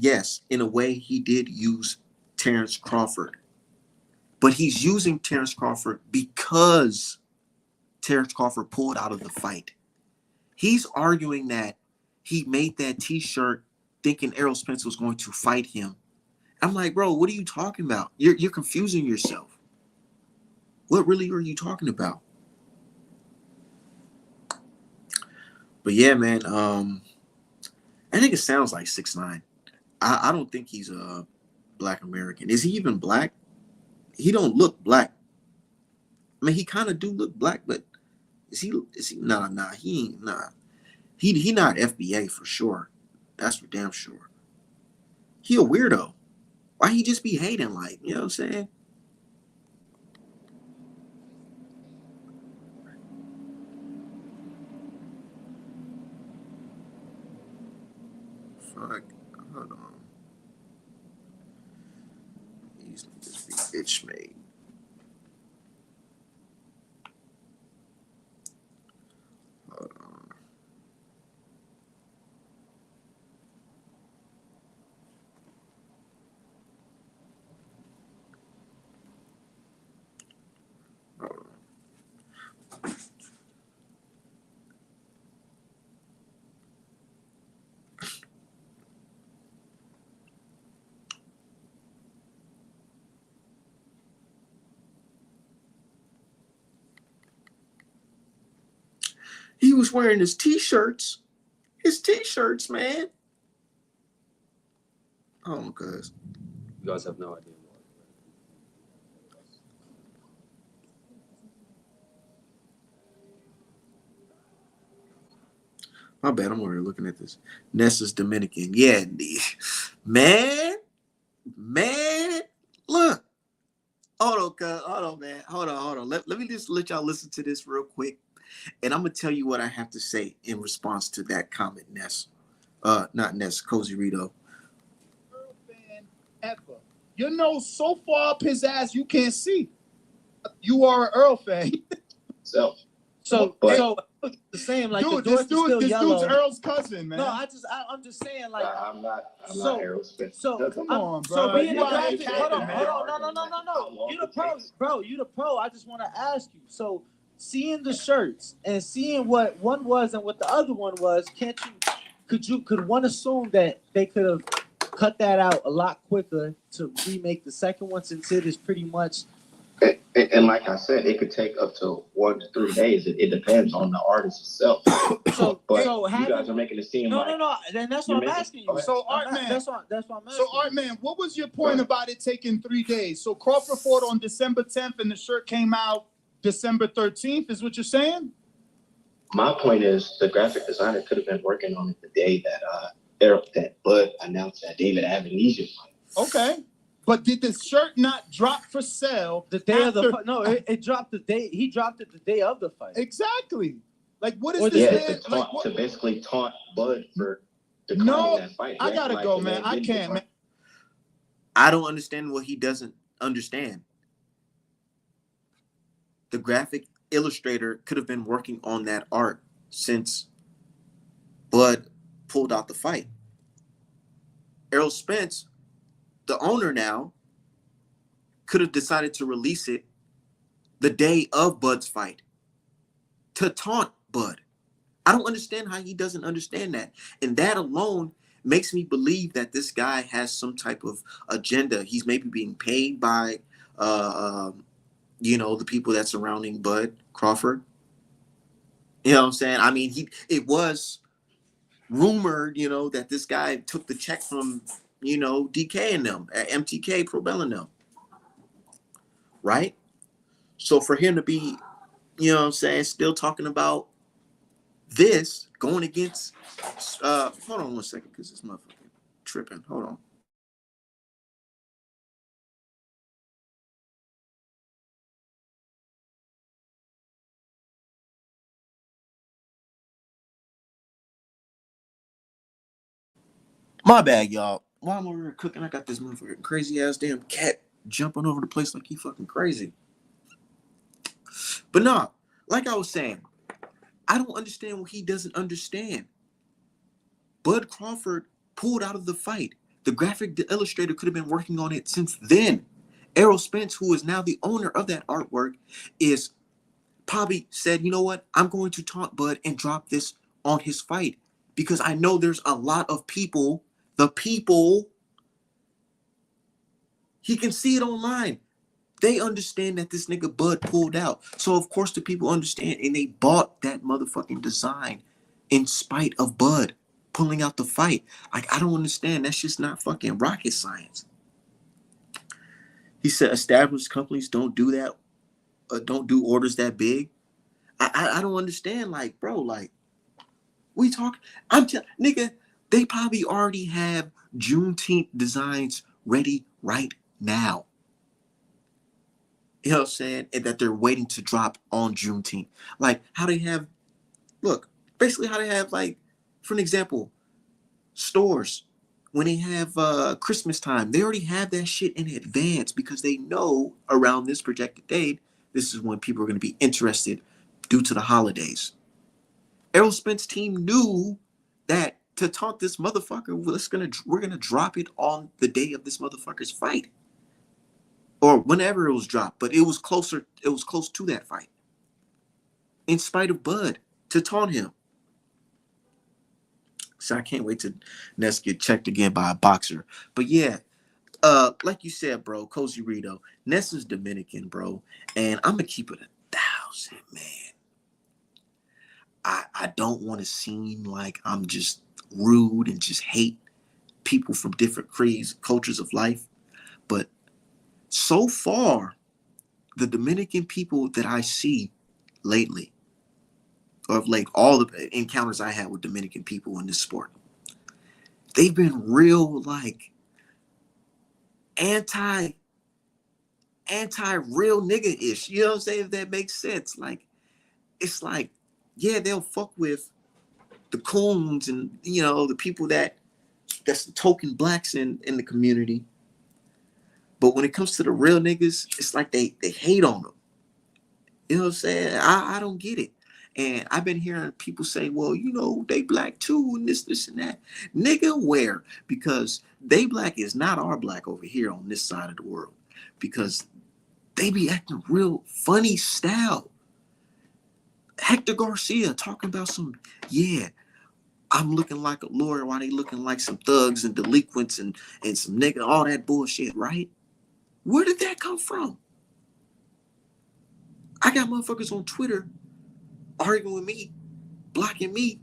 yes in a way he did use Terrence Crawford. But he's using Terrence Crawford because Terrence Crawford pulled out of the fight. He's arguing that he made that t-shirt thinking Errol Spence was going to fight him. I'm like, bro, what are you talking about? You're confusing yourself. What really are you talking about? But yeah, man, I think it sounds like 6ix9ine. I don't think he's a Black American. Is he even black? He don't look black. I mean, he kind of do look black, but is he nah, he ain't nah. He not FBA for sure. That's for damn sure. He a weirdo. Why he just be hating, like, you know what I'm saying? fuck? Hold on. These niggas be bitch made. Hold on. Hold on. He was wearing his t-shirts. His t-shirts, man. Oh, cuz. You guys have no idea what. My bad, I'm already looking at this. Nessa's Dominican. Yeah, man. Man. Look. Hold on, cuz. Hold on, man. Hold on. Let me just let y'all listen to this real quick. And I'm gonna tell you what I have to say in response to that comment, Ness. Not Ness, Cozy Rito. Fan ever. Your nose so far up his ass you can't see. You are an Earl fan. So, So But- so the same like Dude, the this Dorothy's still dude's yellow. Earl's cousin, man. No, I'm just saying like I'm not So- Errol Spence. so Come I'm- on, so bro. being You a out here graphic, capping, hold on, man. no. You the pro, bro. You the pro. I just want to ask you. So seeing the shirts and seeing what one was and what the other one was, could one assume that they could have cut that out a lot quicker to remake the second one since it is pretty much And like I said, it could take up to 1 to 3 days. It depends on the artist itself. so But so you guys having are making it seem no like no no. Then that's You're what I'm making- asking you. okay. So Art Man, That's what I'm asking. so Art Man, what was your point about it taking 3 days? So Crawford fought on December 10th and the shirt came out December 13th, is what you're saying? my point is the graphic designer could have been working on it the day that that Bud announced that David Amnesia fight. Okay. But did the shirt not drop for sale The day of the after- fight. No, it dropped the day. He dropped it the day of the fight. Exactly. Like, what is Or this Yeah, man? to Like, what? basically taunt Bud for declining No, that fight. I He gotta acted go, the man. I didn't can't, decline. man. I don't understand what he doesn't understand. The graphic illustrator could have been working on that art since Bud pulled out the fight. Errol Spence, the owner now, could have decided to release it the day of Bud's fight to taunt Bud. I don't understand how he doesn't understand that. And that alone makes me believe that this guy has some type of agenda. He's maybe being paid by, the people that's surrounding Bud Crawford. You know what I'm saying? I mean, it was rumored, that this guy took the check from, DK and them, MTK, Probell and them. Right? So for him to be, still talking about this going against, hold on 1 second, because this motherfucker tripping. Hold on. My bad, y'all. While I'm over here cooking, I got this motherfucking crazy ass damn cat jumping over the place like he fucking crazy. But nah, like I was saying, I don't understand what he doesn't understand. Bud Crawford pulled out of the fight. The graphic illustrator could have been working on it since then. Errol Spence, who is now the owner of that artwork, is probably said, you know what? I'm going to taunt Bud and drop this on his fight because I know there's a lot of people, he can see it online. They understand that this nigga Bud pulled out. So of course the people understand and they bought that motherfucking design in spite of Bud pulling out the fight. Like, I don't understand. That's just not fucking rocket science. He said established companies don't do that, don't do orders that big. I don't understand. Like, bro, like, we talk. Nigga, they probably already have Juneteenth designs ready right now. You know what I'm saying? And that they're waiting to drop on Juneteenth. Like, how they have, look, basically how they have, like, for an example, stores, when they have Christmas time, they already have that shit in advance because they know around this projected date, this is when people are going to be interested due to the holidays. Errol Spence's team knew that to taunt this motherfucker, we're gonna drop it on the day of this motherfucker's fight, or whenever it was dropped. But it was closer. It was close to that fight, in spite of Bud, to taunt him. So I can't wait to Ness get checked again by a boxer. But yeah, like you said, bro, Cozy Rito, Ness is Dominican, bro, and I'm gonna keep it 1,000, man. I don't want to seem like I'm just rude and just hate people from different creeds, cultures of life. But so far, the Dominican people that I see lately, or of late, all the encounters I had with Dominican people in this sport, they've been real like anti real nigga ish. You know what I'm saying? If that makes sense. Like it's like, yeah, they'll fuck with the coons and the people that's the token blacks in the community. But when it comes to the real niggas, it's like they hate on them. You know what I'm saying? I don't get it. And I've been hearing people say, well, they black too, and this, and that. Nigga, where? Because they black is not our black over here on this side of the world. Because they be acting real funny style. Hector Garcia talking about yeah, I'm looking like a lawyer while they looking like some thugs and delinquents and some nigga, all that bullshit, right? Where did that come from? I got motherfuckers on Twitter arguing with me, blocking me,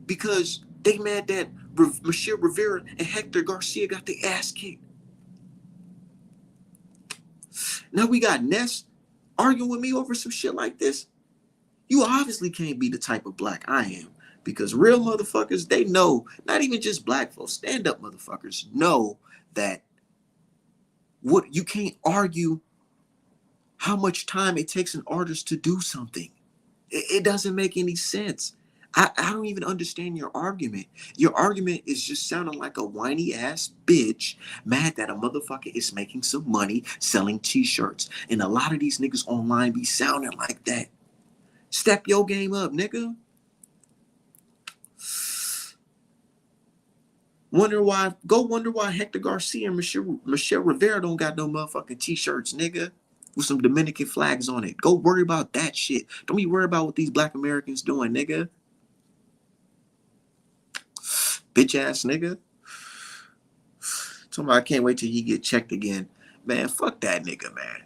because they mad that Michelle Rivera and Hector Garcia got their ass kicked. Now we got Ness arguing with me over some shit like this. You obviously can't be the type of black I am, because real motherfuckers, they know, not even just black folks, stand-up motherfuckers know that what you can't argue how much time it takes an artist to do something. It doesn't make any sense. I don't even understand your argument. Your argument is just sounding like a whiny ass bitch mad that a motherfucker is making some money selling t-shirts. And a lot of these niggas online be sounding like that. Step your game up, nigga. Wonder why Hector Garcia and Michelle Rivera don't got no motherfucking t-shirts, nigga, with some Dominican flags on it. Go worry about that shit. Don't be worried about what these black Americans doing, nigga. Bitch ass nigga. Somebody, I can't wait till he get checked again. Man, fuck that nigga, man.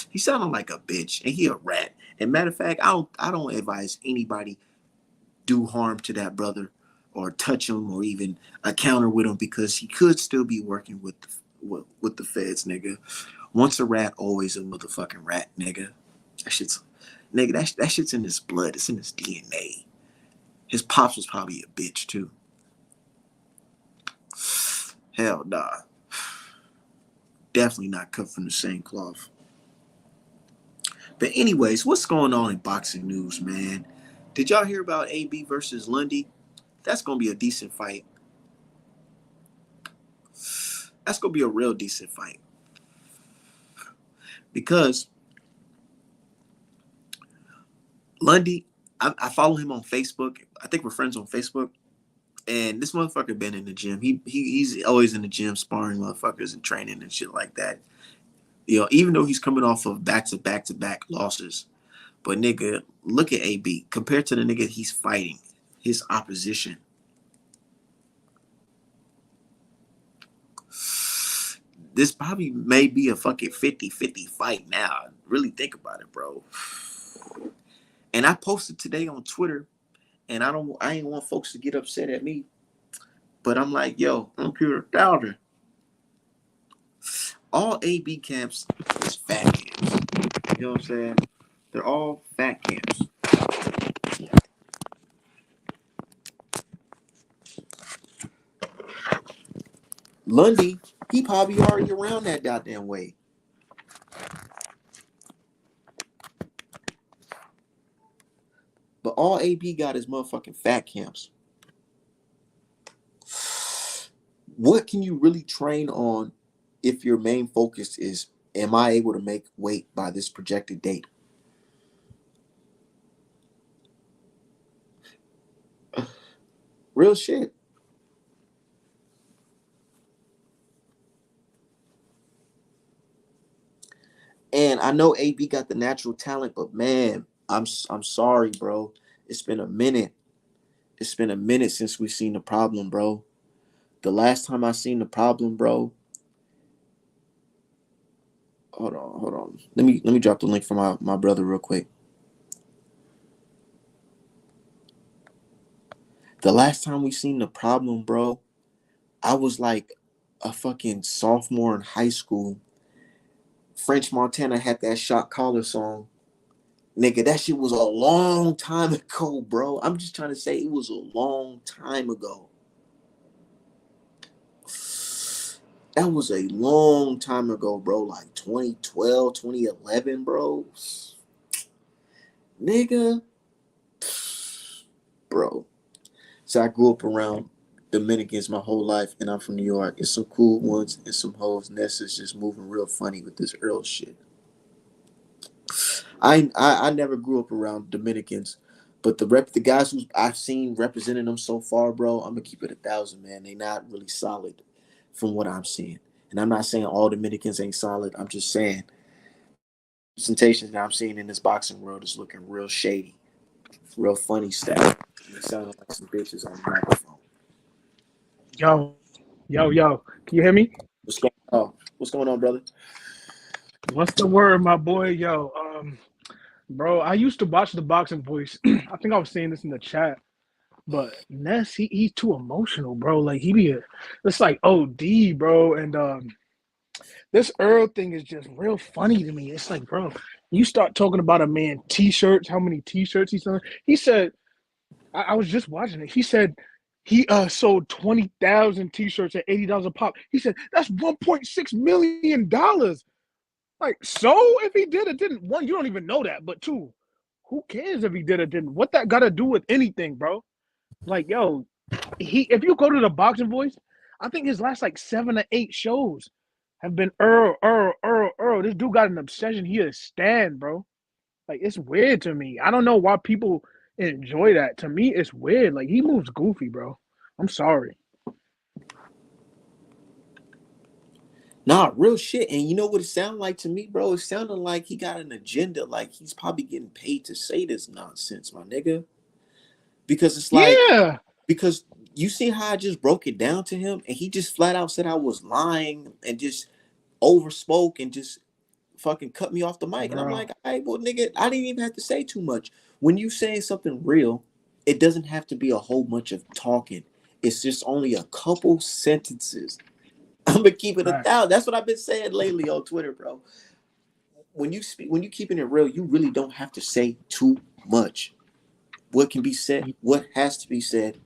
He sounded like a bitch and he a rat. And matter of fact, I don't advise anybody do harm to that brother or touch him or even encounter with him, because he could still be working with the feds, nigga. Once a rat, always a motherfucking rat, nigga. That shit's in his blood. It's in his DNA. His pops was probably a bitch too. Hell nah. Definitely not cut from the same cloth. But anyways, what's going on in boxing news, man? Did y'all hear about AB versus Lundy? That's gonna be a decent fight. That's gonna be a real decent fight. Because Lundy, I follow him on Facebook. I think we're friends on Facebook. And this motherfucker been in the gym. He's always in the gym sparring motherfuckers and training and shit like that. Even though he's coming off of back-to-back losses. But nigga, look at AB. Compared to the nigga he's fighting, his opposition. This probably may be a fucking 50-50 fight now. Really think about it, bro. And I posted today on Twitter, and I ain't want folks to get upset at me. But I'm like, yo, I'm pure 1,000. All AB camps is fat camps. You know what I'm saying? They're all fat camps. Lundy, he probably already around that goddamn way. But all AB got is motherfucking fat camps. what can you really train on if your main focus is, am I able to make weight by this projected date? Real shit. And I know AB got the natural talent, but man, I'm sorry, bro. It's been a minute. It's been a minute since we've seen the problem, bro. The last time I seen the problem, bro. Hold on. Let me drop the link for my brother real quick. The last time we seen the problem, bro, I was like a fucking sophomore in high school. French Montana had that shot caller song. Nigga, that shit was a long time ago, bro. I'm just trying to say it was a long time ago. That was a long time ago, bro. Like 2012, 2011, bro. Nigga. Bro. So I grew up around Dominicans my whole life, and I'm from New York. It's some cool ones and some hoes. Nessa's just moving real funny with this Earl shit. I never grew up around Dominicans, but the guys who I've seen representing them so far, bro, I'm gonna keep it 1,000, man. They not really solid from what I'm seeing, and I'm not saying all Dominicans ain't solid. I'm just saying presentations that I'm seeing in this boxing world is looking real shady, real funny stuff. It sounded like some bitches on the microphone. Yo. Can you hear me? What's going on? What's going on, brother? What's the word, my boy? Yo, bro, I used to watch the Boxing Voice. I think I was saying this in the chat, but Ness, he's too emotional, bro. Like it's like OD, bro. And this Earl thing is just real funny to me. It's like, bro, you start talking about a man t-shirts, how many t-shirts he's selling. He said, I was just watching it. He said he sold 20,000 t-shirts at $80 a pop. He said that's $1.6 million. Like, so if he did or didn't, one, you don't even know that. But two, who cares if he did or didn't? What that got to do with anything, bro? Like, yo, if you go to the Boxing Voice, I think his last like 7 or 8 shows have been Earl. This dude got an obsession. He is Stan, bro. Like, it's weird to me. I don't know why people enjoy that. To me, it's weird. Like, he moves goofy, bro. I'm sorry. Nah, real shit. And you know what it sounded like to me, bro? It sounded like he got an agenda. Like he's probably getting paid to say this nonsense, my nigga. Because it's like, Yeah, because you see how I just broke it down to him, and he just flat out said I was lying and just overspoke and just fucking cut me off the mic. And I'm bro. like, all right, well, nigga, I didn't even have to say too much. When you saying something real, it doesn't have to be a whole bunch of talking. It's just only a couple sentences. I'm gonna keep it 1,000. Facts. That's what I've been saying lately on Twitter, bro. When you keeping it real, you really don't have to say too much. What can be said, what has to be said,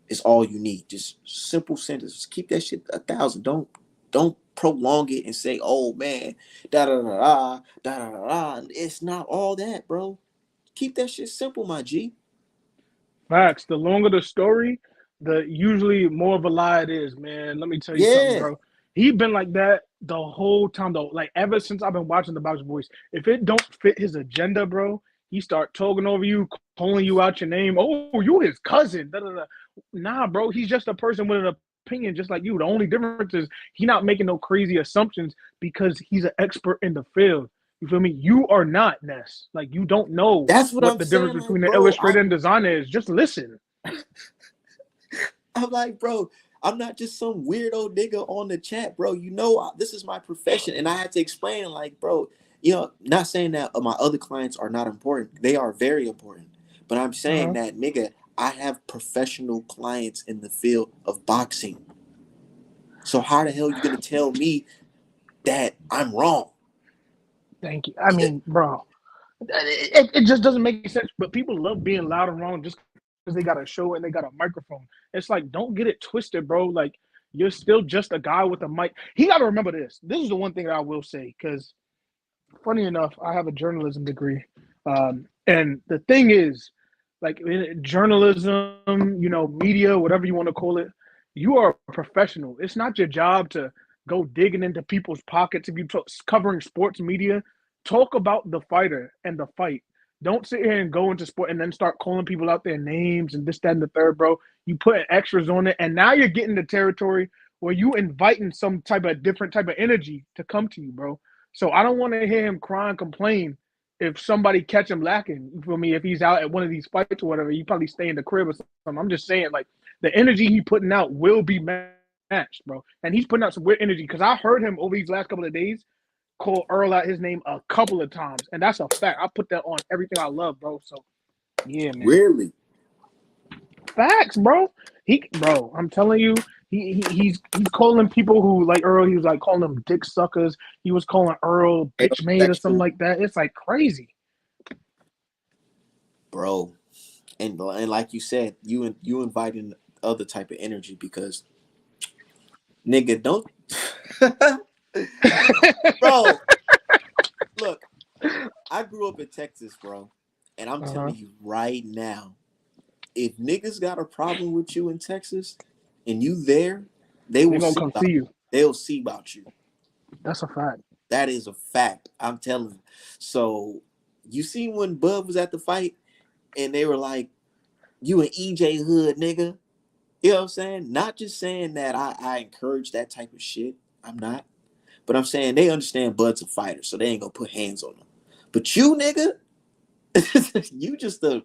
is all you need. Just simple sentences. Keep that shit 1,000. Don't prolong it and say, "Oh man, da da da da da da da." It's not all that, bro. Keep that shit simple, my G. Facts. The longer the story, the usually more of a lie it is, man. Let me tell you something, Yeah, bro. He been like that the whole time, though. Like ever since I've been watching the Box Boys. If it don't fit his agenda, bro, he start talking over you, calling you out your name. Oh, you his cousin. Da, da, da. Nah, bro. He's just a person with an opinion, just like you. The only difference is he not making no crazy assumptions because he's an expert in the field. You feel me? You are not, Ness. Like you don't know that's what what I'm the difference saying. Like, between the bro, illustrator and designer is. Just listen. I'm like, bro, I'm not just some weirdo nigga on the chat, bro. You know, this is my profession, and I had to explain, like, bro, not saying that my other clients are not important. They are very important, but I'm saying Uh-huh. that, nigga, I have professional clients in the field of boxing. So how the hell are you gonna tell me that I'm wrong? Thank you. I mean, bro, it just doesn't make sense. But people love being loud and wrong just because they got a show and they got a microphone. It's like, don't get it twisted, bro. Like, you're still just a guy with a mic. He got to remember this. This is the one thing that I will say, because funny enough, I have a journalism degree. And the thing is, like in journalism, media, whatever you want to call it, You are a professional. It's not your job to go digging into people's pockets. If you're covering sports media, talk about the fighter and the fight. Don't sit here and go into sport and then start calling people out their names and this, that, and the third, bro. You put extras on it, and now you're getting the territory where you inviting some type of different type of energy to come to you, bro. So I don't want to hear him cry and complain if somebody catch him lacking. For me, if he's out at one of these fights or whatever, you probably stay in the crib or something. I'm just saying, like, the energy he putting out will be matched, bro. And he's putting out some weird energy because I heard him over these last couple of days call Earl out his name a couple of times, and that's a fact. I put that on everything I love, bro. So yeah, man. Really? Facts, bro. Bro, I'm telling you, he's calling people who like Earl. He was like calling them dick suckers. He was calling Earl bitch made or something like that. It's like crazy, bro. And like you said, you inviting other type of energy because nigga don't bro. Look, I grew up in Texas, bro, and I'm telling you right now, if niggas got a problem with you in Texas and you there, they will gonna come see you. They'll see about you. That's a fact. That is a fact. I'm telling you. So you see when Bud was at the fight and they were like, "You an EJ Hood nigga." You know what I'm saying? Not just saying that I encourage that type of shit. I'm not. But I'm saying they understand Bud's a fighter, so they ain't gonna put hands on him. But you, nigga, you just a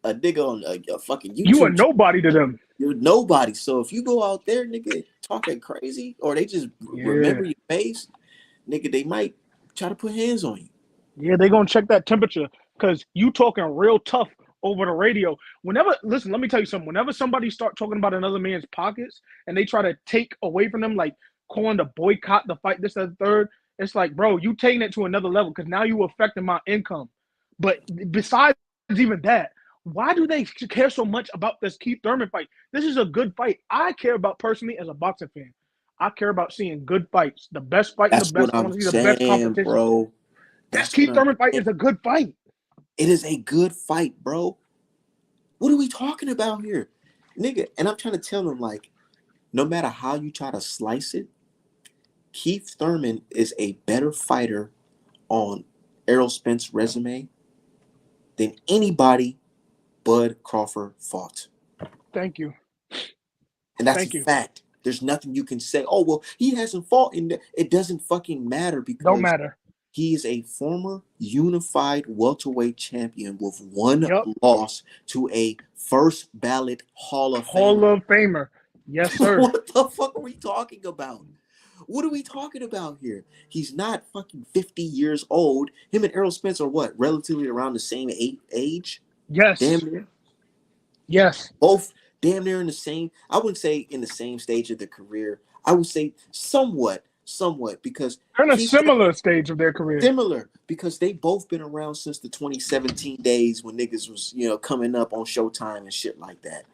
nigga on a fucking YouTube. You are nobody to them. You're nobody. So if you go out there, nigga, talking crazy, or they just remember your face, nigga, they might try to put hands on you. Yeah, they gonna check that temperature because you talking real tough over the radio. Listen, let me tell you something. Whenever somebody start talking about another man's pockets and they try to take away from them, like calling to boycott the fight, this, that, third, it's like, bro, you taking it to another level because now you affecting my income. But besides even that, why do they care so much about this Keith Thurman fight? This is a good fight. I care about personally as a boxing fan. I care about seeing good fights, the best fight and the best. I want to see the best competition, bro. This Keith Thurman fight is a good fight. It is a good fight, bro. What are we talking about here? Nigga, and I'm trying to tell them, like, no matter how you try to slice it, Keith Thurman is a better fighter on Errol Spence's resume than anybody Bud Crawford fought. Thank you. And that's a fact. There's nothing you can say. Oh, well, he hasn't fought in it doesn't fucking matter because don't matter. He is a former unified welterweight champion with one loss to a first ballot Hall of Famer. Yes, sir. What the fuck are we talking about? What are we talking about here? He's not fucking 50 years old. Him and Errol Spence are what? Relatively around the same age? Yes. Damn near. Yes. Both damn near in the same, I wouldn't say in the same stage of their career. I would say somewhat because they're in a similar stage of their career. Similar because they both been around since the 2017 days when niggas was, coming up on Showtime and shit like that.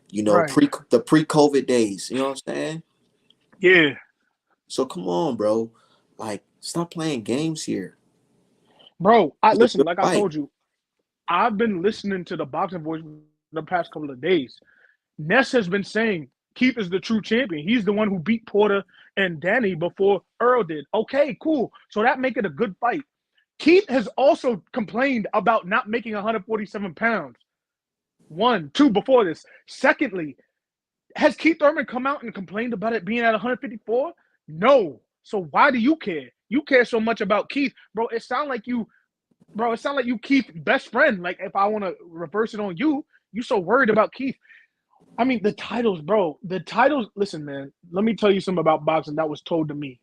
Pre-COVID days. You know what I'm saying? Yeah. So come on, bro. Like, stop playing games here. Bro, I told you, I've been listening to the Boxing Voice the past couple of days. Ness has been saying Keith is the true champion. He's the one who beat Porter and Danny before Earl did. Okay, cool. So that make it a good fight. Keith has also complained about not making 147 pounds. 1, 2 before this. Secondly, has Keith Thurman come out and complained about it being at 154? No. So why do you care? You care so much about Keith. Bro, it sound like you Keith's best friend. Like, if I want to reverse it on you, you so worried about Keith. I mean, the titles, bro. The titles, listen, man, let me tell you something about boxing that was told to me.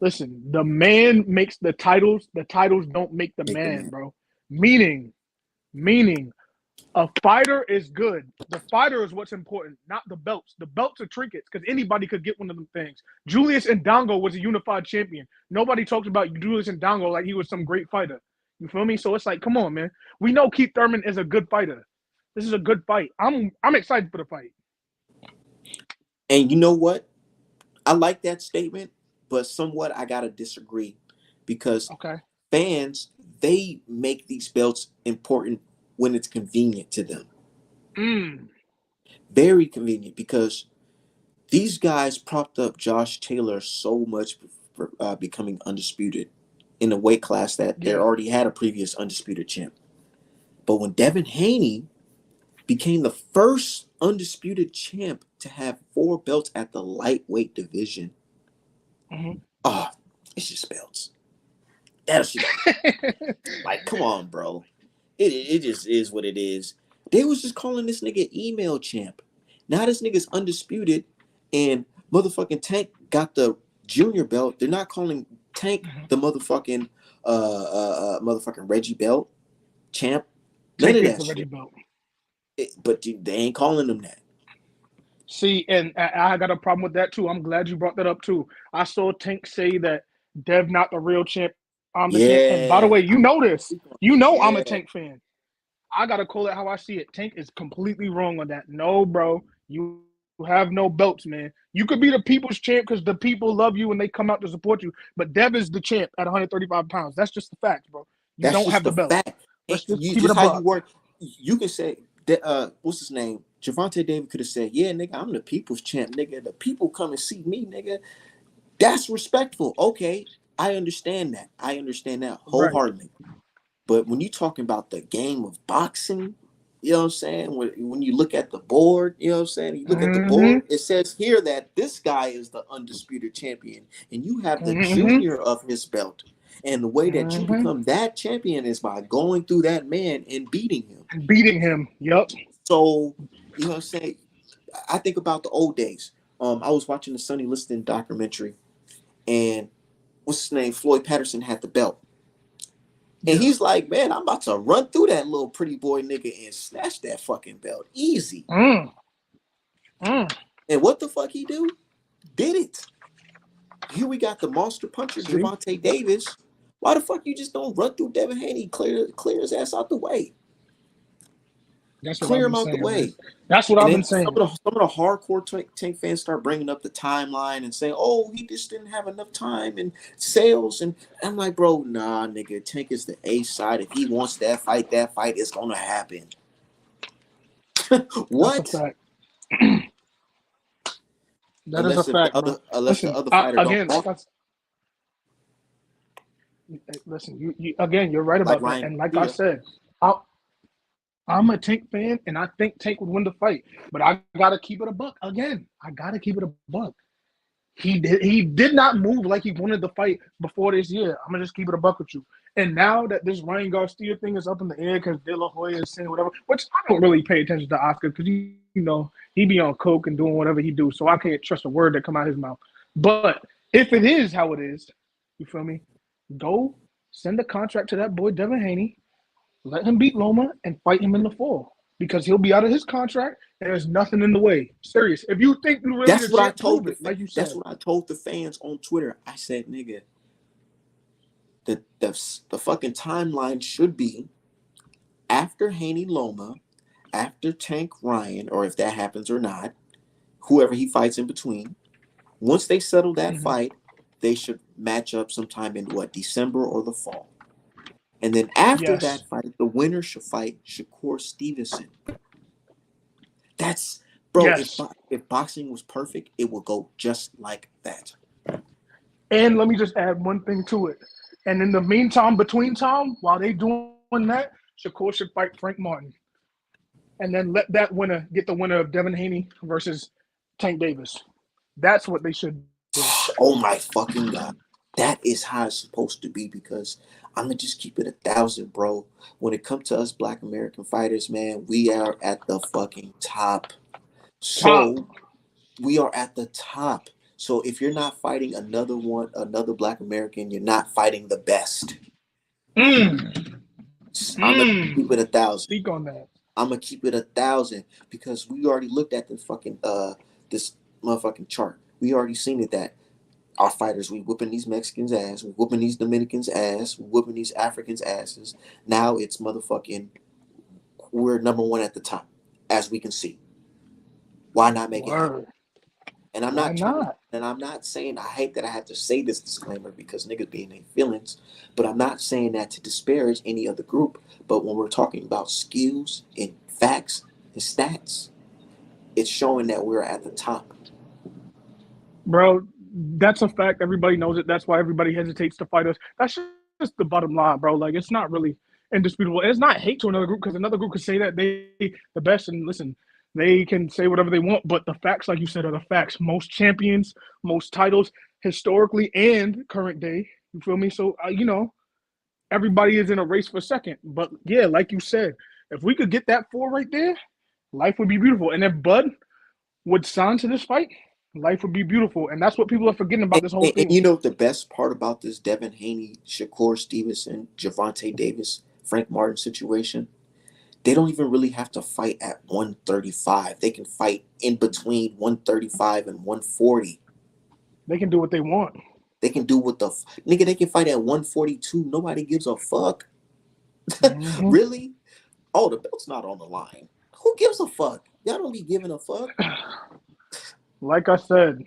Listen, the man makes the titles don't make the man, bro. Meaning, a fighter is good. The fighter is what's important, not the belts. The belts are trinkets because anybody could get one of them things. Julius Ndongo was a unified champion. Nobody talks about Julius Ndongo like he was some great fighter. You feel me? So it's like, come on, man. We know Keith Thurman is a good fighter. This is a good fight. I'm excited for the fight. And you know what? I like that statement, but somewhat I gotta disagree because fans, they make these belts important when it's convenient to them. Very convenient because These guys propped up Josh Taylor so much for becoming undisputed in a weight class that they Yeah. already had a previous undisputed champ. But when Devin Haney became the first undisputed champ to have 4 belts at the lightweight division, Mm-hmm. oh, it's just belts. That shit, like, come on, bro. It just is what it is. They was just calling this nigga email champ. Now this nigga's undisputed, and motherfucking Tank got the junior belt. They're not calling Tank the motherfucking motherfucking Reggie belt champ. None Tank of is that the Reggie shit. belt. But they ain't calling them that. See, and I got a problem with that too. I'm glad you brought that up too. I saw Tank say that Dev not the real champ. I'm the champ. And by the Yeah. way, you know this. You know I'm a Yeah. Tank fan. I gotta call it how I see it. Tank is completely wrong on that. No, bro, you have no belts, man. You could be the people's champ because the people love you and they come out to support you. But Dev is the champ at 135 pounds. That's just the fact, bro. You That's don't just have the the belt. fact. And Let's just you keep it just a how you buck. work. You can say that what's his name? Javante David could have said, yeah, nigga, I'm the people's champ, nigga. The people come and see me, nigga. That's respectful. Okay. I understand that. I understand that Right. wholeheartedly. But when you're talking about the game of boxing, you know what I'm saying? When you look at the board, you know what I'm saying? You look at the Mm-hmm. board, it says here that this guy is the undisputed champion, and you have the Mm-hmm. junior of his belt. And the way that you Mm-hmm. become that champion is by going through that man and beating him. And beating him. Yup. So, you know what I'm saying? I think about the old days. I was watching the Sonny Liston documentary, and what's his name? Floyd Patterson had the belt. And Yeah. he's like, man, I'm about to run through that little pretty boy nigga and snatch that fucking belt. Easy. Mm. Mm. And what the fuck he do? Did it. Here we got the monster puncher, See? Javante Davis. Why the fuck you just don't run through Devin Haney, clear his ass out the way? That's what I've Clear been him out the saying, man. way. That's what And I've been then some saying. of the hardcore Tank fans start bringing up the timeline and saying, "Oh, he just didn't have enough time and sales." And I'm like, "Bro, nah, nigga. Tank is the A side. If he wants that fight is gonna happen." That's a What? fact. That is a fact, bro. Unless the Listen, other fighter don't again, want, listen, you again, you're right like about that. Ryan And like I Garcia. said, I, I'm a Tank fan, and I think Tank would win the fight. But I gotta keep it a buck. Again, I gotta keep it a buck. He did not move like he wanted the fight before this year. I'm gonna just keep it a buck with you. And now that this Ryan Garcia thing is up in the air because De La Hoya is saying whatever, which I don't really pay attention to Oscar because you know he be on coke and doing whatever he do, so I can't trust a word that come out of his mouth. But if it is how it is, you feel me? Go send a contract to that boy Devin Haney, let him beat Loma, and fight him in the fall because he'll be out of his contract and there's nothing in the way. Serious. If you think you're really That's the what I champ, told prove it, like you that's said. what I told the fans on Twitter. I said, nigga, the fucking timeline should be after Haney Loma, after Tank Ryan, or if that happens or not, whoever he fights in between. Once they settle that Mhm. fight, they should match up sometime in what, December or the fall. And then after Yes. that fight, the winner should fight Shakur Stevenson. That's, bro. If Yes. if boxing was perfect, it would go just like that. And let me just add one thing to it. And in the meantime, between time, while they doing that, Shakur should fight Frank Martin. And then let that winner get the winner of Devin Haney versus Tank Davis. That's what they should do. Oh my fucking god, that is how it's supposed to be. Because I'm gonna just keep it 1,000, bro. When it comes to us Black American fighters, man, we are at the fucking top. Top. So we are at the top. So if you're not fighting another Black American, you're not fighting the best. Mm. I'm gonna keep it Mm. 1,000. Speak on that. I'm gonna keep it 1,000 because we already looked at the fucking this motherfucking chart. We already seen it that our fighters, we whooping these Mexicans ass, we whooping these Dominicans ass, we whooping these Africans asses. Now it's motherfucking we're number one at the top, as we can see. Why not make it happen? Word. And I'm Why not trying to, not? and I'm not saying I hate that I have to say this disclaimer because niggas be in their feelings, but I'm not saying that to disparage any other group. But when we're talking about skills and facts and stats, it's showing that we're at the top. bro. That's a fact. Everybody knows it. That's why everybody hesitates to fight us. That's just the bottom line, bro. Like it's not really indisputable. And it's not hate to another group because another group could say that they the best. And listen, they can say whatever they want, but the facts, like you said, are the facts. Most champions, most titles, historically and current day. You feel me? So everybody is in a race for second. But yeah, like you said, if we could get that four right there, life would be beautiful. And if Bud would sign to this fight, life would be beautiful. And that's what people are forgetting about this whole And thing. you know the best part about this Devin Haney, Shakur Stevenson, Javante Davis, Frank Martin situation? They don't even really have to fight at 135. They can fight in between 135 and 140. They can do what they want. They can do what the nigga. They can fight at 142. Nobody gives a fuck. Hmm. Really? Oh, the belt's not on the line. Who gives a fuck? Y'all don't be giving a fuck. Like I said,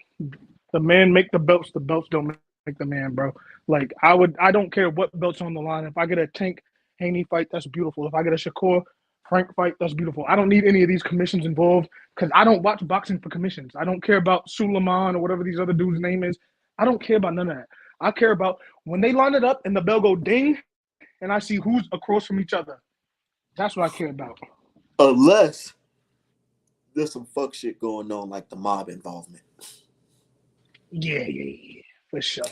the man make the belts. The belts don't make the man, bro. Like I don't care what belts on the line. If I get a Tank Haney fight, that's beautiful. If I get a Shakur Frank fight, that's beautiful. I don't need any of these commissions involved because I don't watch boxing for commissions. I don't care about Suleiman or whatever these other dudes' name is. I don't care about none of that. I care about when they line it up and the bell go ding, and I see who's across from each other. That's what I care about. Unless there's some fuck shit going on, like the mob involvement. Yeah, for sure.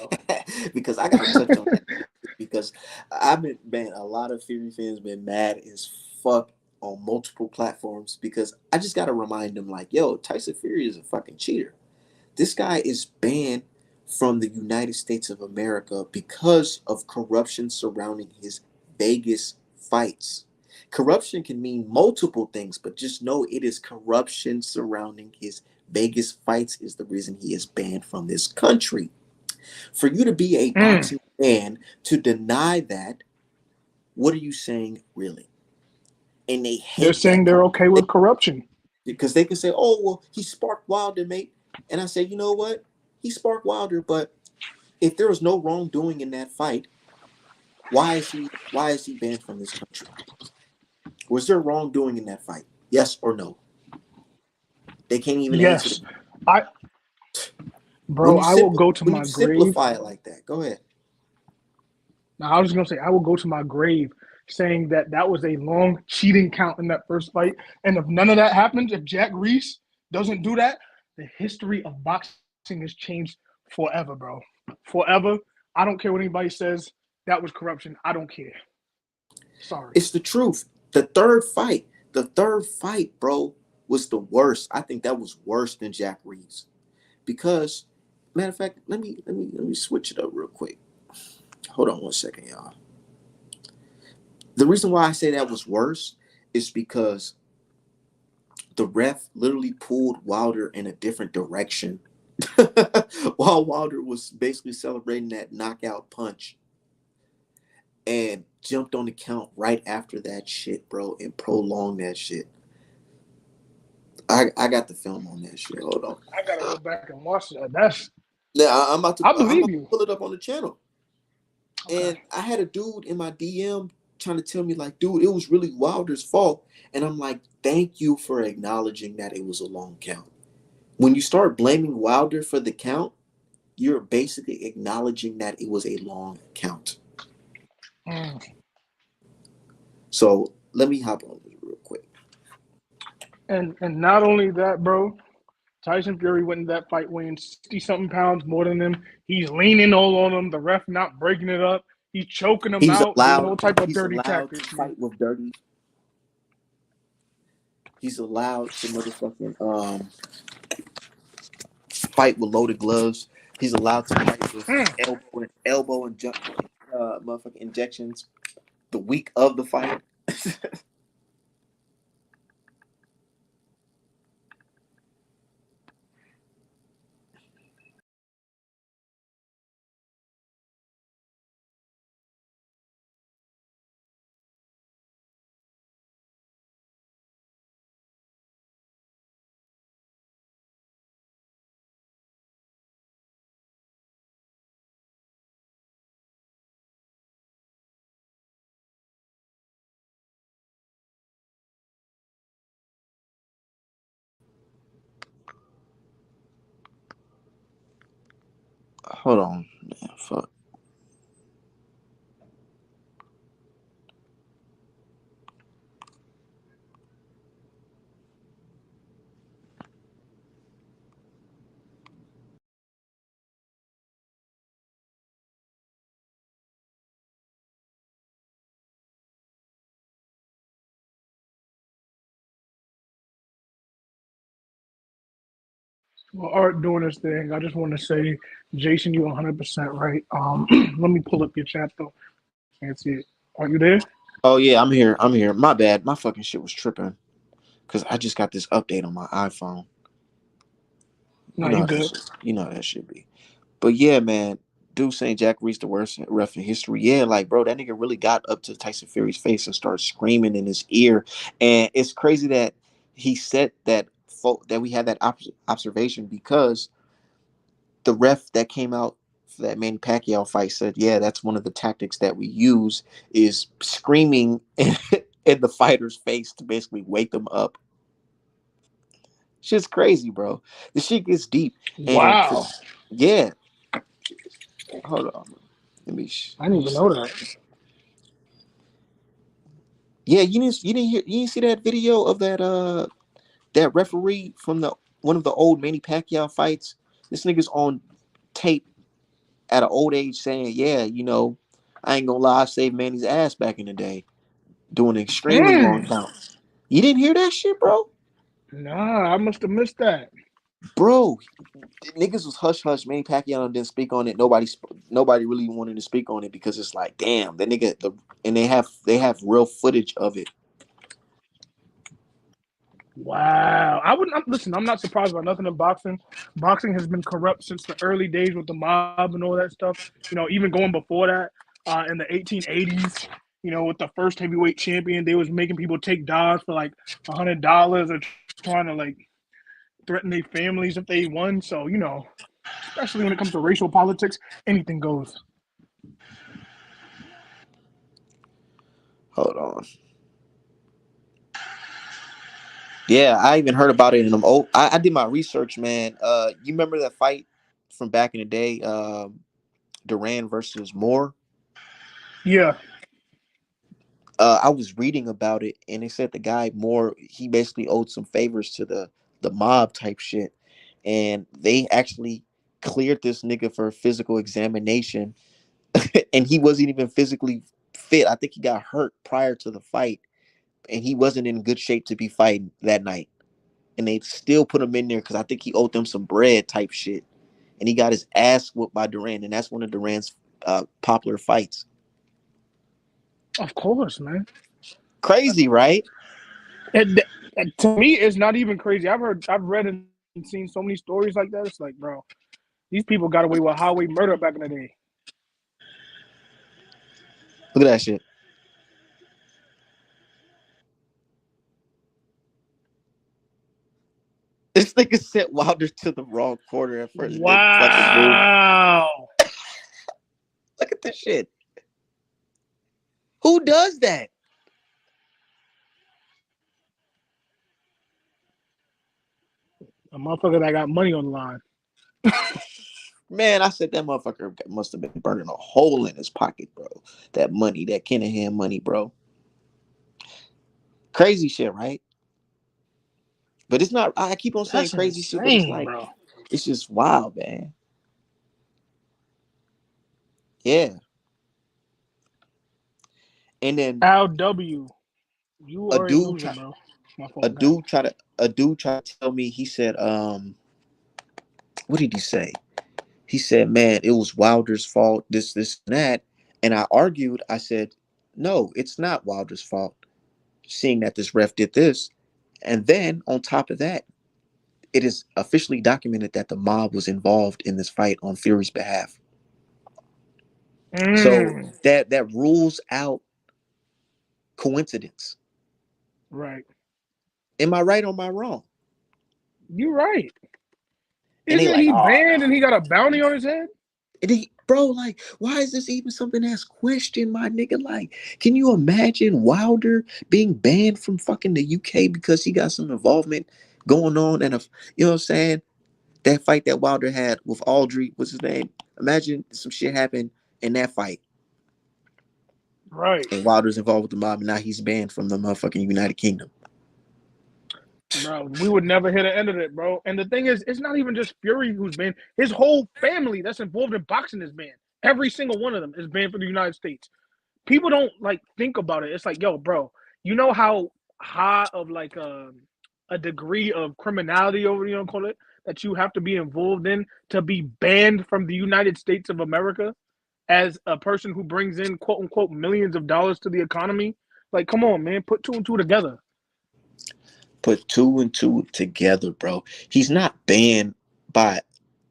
Because I gotta touch on that because I've been man, a lot of Fury fans been mad as fuck on multiple platforms because I just gotta remind them like, yo, Tyson Fury is a fucking cheater. This guy is banned from the United States of America because of corruption surrounding his Vegas fights. Corruption can mean multiple things, but just know it is corruption surrounding his Vegas fights is the reason he is banned from this country. For you to be a Mm. boxing fan to deny that, what are you saying really? And they They're hate saying that they're okay with corruption. because they can say, "Oh, well, he sparked Wilder, mate." And I say, "You know what? He sparked Wilder, but if there was no wrongdoing in that fight, why is he banned from this country? Was there wrongdoing in that fight? Yes or no?" They can't even answer Yes, the I, when bro, you I will simple go to when you my grave. simplify it like that. Go ahead. Now, I was just gonna say I will go to my grave saying that that was a long cheating count in that first fight, and if none of that happens, if Jack Reese doesn't do that, the history of boxing has changed forever, bro. Forever. I don't care what anybody says. That was corruption. I don't care. Sorry. It's the truth. The third fight, bro, was the worst. I think that was worse than Jack Reeves. Because, matter of fact, let me switch it up real quick. Hold on one second, y'all. The reason why I say that was worse is because the ref literally pulled Wilder in a different direction while Wilder was basically celebrating that knockout punch and jumped on the count right after that shit, bro, and prolonged that shit. I got the film on that shit. Hold on. I gotta go back and watch that. That's Yeah, I'm about to I I'm believe about to you. pull it up on the channel. Okay. And I had a dude in my DM trying to tell me, like, dude, it was really Wilder's fault. And I'm like, thank you for acknowledging that it was a long count. When you start blaming Wilder for the count, you're basically acknowledging that it was a long count. Mm. So let me hop on this real quick. And not only that, bro. Tyson Fury went in that fight weighing 60 something pounds more than him. He's leaning all on him. The ref not breaking it up. He's choking him out, doing all type of He's dirty allowed to tactics, man. fight with dirty. He's allowed to motherfucking fight with loaded gloves. He's allowed to fight with Mm. elbow and motherfucking injections the week of the fight. Hold on. Man, fuck. Well, Art doing this thing. I just want to say, Jason, you 100% right. Let me pull up your chat though. Can't see it. Are you there? Oh yeah, I'm here. I'm here. My bad. My fucking shit was tripping because I just got this update on my iPhone. No, you good. You know how that should be. But yeah, man, dude saying Jack Reese the worst ref in history. Yeah, like bro, that nigga really got up to Tyson Fury's face and started screaming in his ear. And it's crazy that he said that that we had that observation because the ref that came out for that Manny Pacquiao fight said, yeah, that's one of the tactics that we use is screaming in the fighter's face to basically wake them up. Shit's crazy, bro. The shit gets deep. And Wow. yeah, hold on. Let me I didn't even know that. Yeah, you didn't see that video of that referee from the one of the old Manny Pacquiao fights. This nigga's on tape at an old age saying, "Yeah, I ain't gonna lie, I saved Manny's ass back in the day, doing an extremely long Mm. count." You didn't hear that shit, bro? Nah, I must have missed that. Bro, niggas was hush hush. Manny Pacquiao didn't speak on it. Nobody really wanted to speak on it because it's like, damn, that nigga. And they have real footage of it. Wow. Listen, I'm not surprised by nothing in boxing. Boxing has been corrupt since the early days with the mob and all that stuff. Even going before that, in the 1880s, with the first heavyweight champion, they was making people take dives for like $100 or trying to like threaten their families if they won. So, especially when it comes to racial politics, anything goes. Hold on. Yeah, I even heard about it in them old. I did my research, man. You remember that fight from back in the day, Duran versus Moore? Yeah. I was reading about it, and they said the guy Moore, he basically owed some favors to the mob type shit, and they actually cleared this nigga for a physical examination, and he wasn't even physically fit. I think he got hurt prior to the fight, and he wasn't in good shape to be fighting that night. And they still put him in there because I think he owed them some bread type shit. And he got his ass whooped by Duran, and that's one of Duran's popular fights. Of course, man. Crazy, right? To me, it's not even crazy. I've read and seen so many stories like that. It's like, bro, these people got away with highway murder back in the day. Look at that shit. This nigga sent Wilder to the wrong corner at first and didn't fucking move. Wow. Look at this shit. Who does that? A motherfucker that got money on the line. Man, I said that motherfucker must have been burning a hole in his pocket, bro. That money, that Kinahan money, bro. Crazy shit, right? But it's not. I keep on saying That's crazy shit, but it's insane, like bro. it's just wild, man. Yeah. And then Al W. You a are a dude loser, try, bro. My a fault, God. dude try to a dude try to tell me. He said, what did he say? He said, man, it was Wilder's fault. This, and that. And I argued. I said, no, it's not Wilder's fault. Seeing that this ref did this, and then on top of that, it is officially documented that the mob was involved in this fight on Fury's behalf. So Mm, that rules out coincidence. right. Am I right or am I wrong? You're right. And they Isn't like, he oh banned and no. he got a bounty on his head? And bro, like, why is this even something that's questioned, my nigga? Like, can you imagine Wilder being banned from fucking the UK because he got some involvement going on and you know what I'm saying? That fight that Wilder had with Aldry, what's his name? Imagine some shit happened in that fight, Right. and Wilder's involved with the mob, and now he's banned from the motherfucking United Kingdom. Bro, we would never hit the end of it, bro. And the thing is, it's not even just Fury who's banned. His whole family that's involved in boxing is banned. Every single one of them is banned from the United States. People don't like think about it. It's like, yo, bro, you know how high of like a degree of criminality over call it that you have to be involved in to be banned from the United States of America as a person who brings in quote unquote millions of dollars to the economy. Like, come on, man, put two and two together. Put two and two together, bro. He's not banned by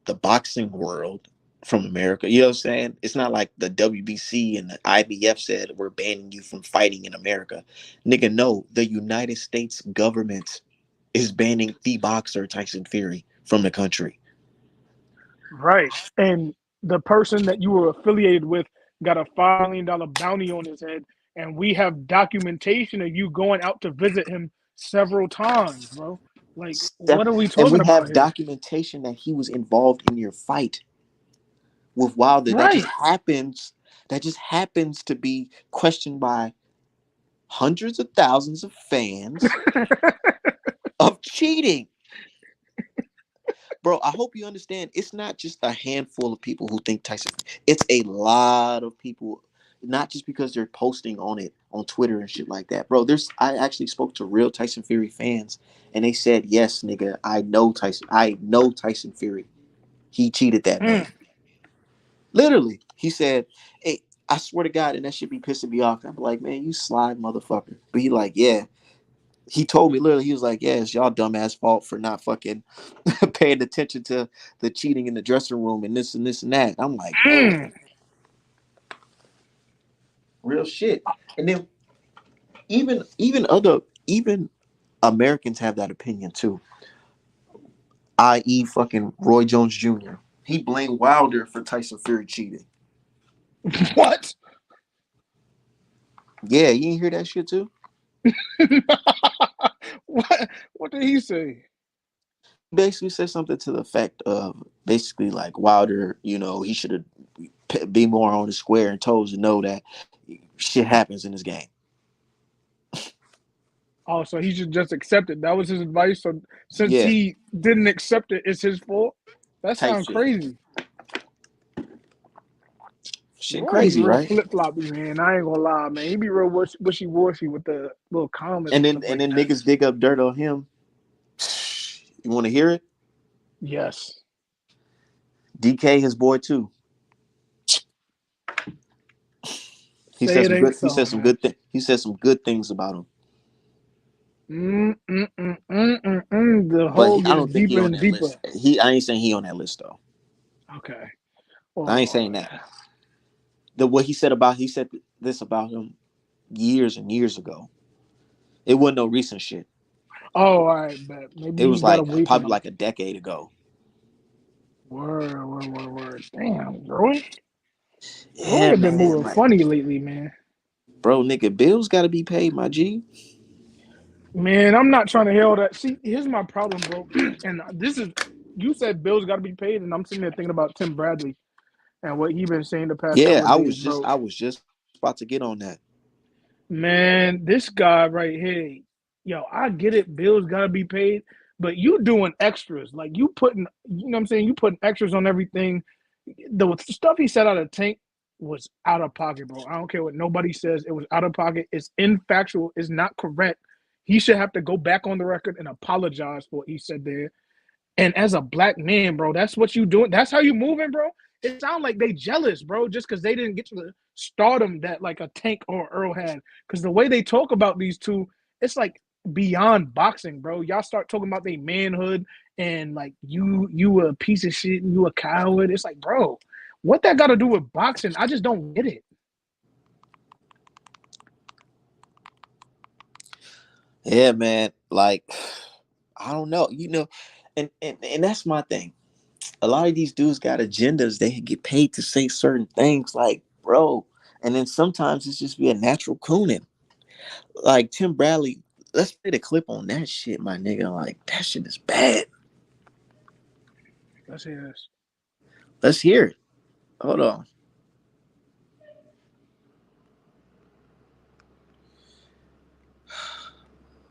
the boxing world from America. You know what I'm saying? It's not like the WBC and the IBF said we're banning you from fighting in America. Nigga, no, the United States government is banning the boxer Tyson Fury from the country. Right. And the person that you were affiliated with got a $5 million bounty on his head. And we have documentation of you going out to visit him several times, bro. Like, what are we And we talking about have here? documentation that he was involved in your fight with Wilder. Right. That just happens to be questioned by hundreds of thousands of fans of cheating. Bro, I hope you understand. It's not just a handful of people who think Tyson. It's a lot of people, not just because they're posting on it on Twitter and shit like that. Bro, I actually spoke to real Tyson Fury fans, and they said, "Yes, nigga, I know Tyson. I know Tyson Fury. He cheated that man. Literally." He said, "Hey, I swear to God," and that should be pissing me off. I'm like, "Man, you slide motherfucker." But he like, "Yeah." He told me literally, he was like, "Yeah, it's y'all dumbass fault for not fucking paying attention to the cheating in the dressing room and this and this and that." I'm like, man, real shit. And then even Americans have that opinion too. I.e., fucking Roy Jones Jr. He blamed Wilder for Tyson Fury cheating. What? Yeah, you didn't hear that shit too? What did he say? He basically said something to the effect of basically like Wilder, he should have be more on the square and toes to know that shit happens in this game. Oh, so he should just accept it. That was his advice. So since Yeah, he didn't accept it, it's his fault. That type sounds shit. crazy. Shit Roy be crazy, real right? flip floppy, man. I ain't gonna lie, man. He be real wishy washy with the little comments And and then stuff and like then that. niggas dig up dirt on him. You want to hear it? Yes. DK his boy too. He Say said it some ain't good. He so, said some man. good thing. He said some good things about him. The But hole I gets don't think he deeper on and that deeper. list. I ain't saying he on that list though. I ain't Okay. saying that. What he said this about him years and years ago. It wasn't no recent shit. All right, bet. Maybe It you was gotta like wait for probably them. like a decade ago. Word. Damn, Roy. Roy Yeah, have been man. moving Like, funny lately, man. bro, nigga, bills got to be paid, my G. Man, I'm not trying to hear all that. See, here's my problem, bro. And this is you said bills got to be paid, and I'm sitting there thinking about Tim Bradley and what he been saying the past Yeah, couple of days, bro. I was just about to get on that. Man, this guy right here, yo, I get it. Bills got to be paid, but you doing extras. Like you putting, you know what I'm saying? You putting extras on everything. The stuff he said out of Tank was out of pocket, bro. I don't care what nobody says. It was out of pocket. It's infactual. It's not correct. He should have to go back on the record and apologize for what he said there. And as a black man, bro, that's what you doing. That's how you moving, bro. It sounds like they jealous, bro, just because they didn't get to the stardom that like a Tank or Earl had. Because the way they talk about these two, it's like beyond boxing, bro. Y'all start talking about their manhood and like you a piece of shit and you a coward. It's like, bro, what that got to do with boxing? I just don't get it. Yeah, man. Like, I don't know. And that's my thing. A lot of these dudes got agendas. They get paid to say certain things, like, bro. And then sometimes it's just be a natural cooning. Like Tim Bradley, let's play the clip on that shit, my nigga. Like, that shit is bad. Let's hear this. Let's hear it. Hold on.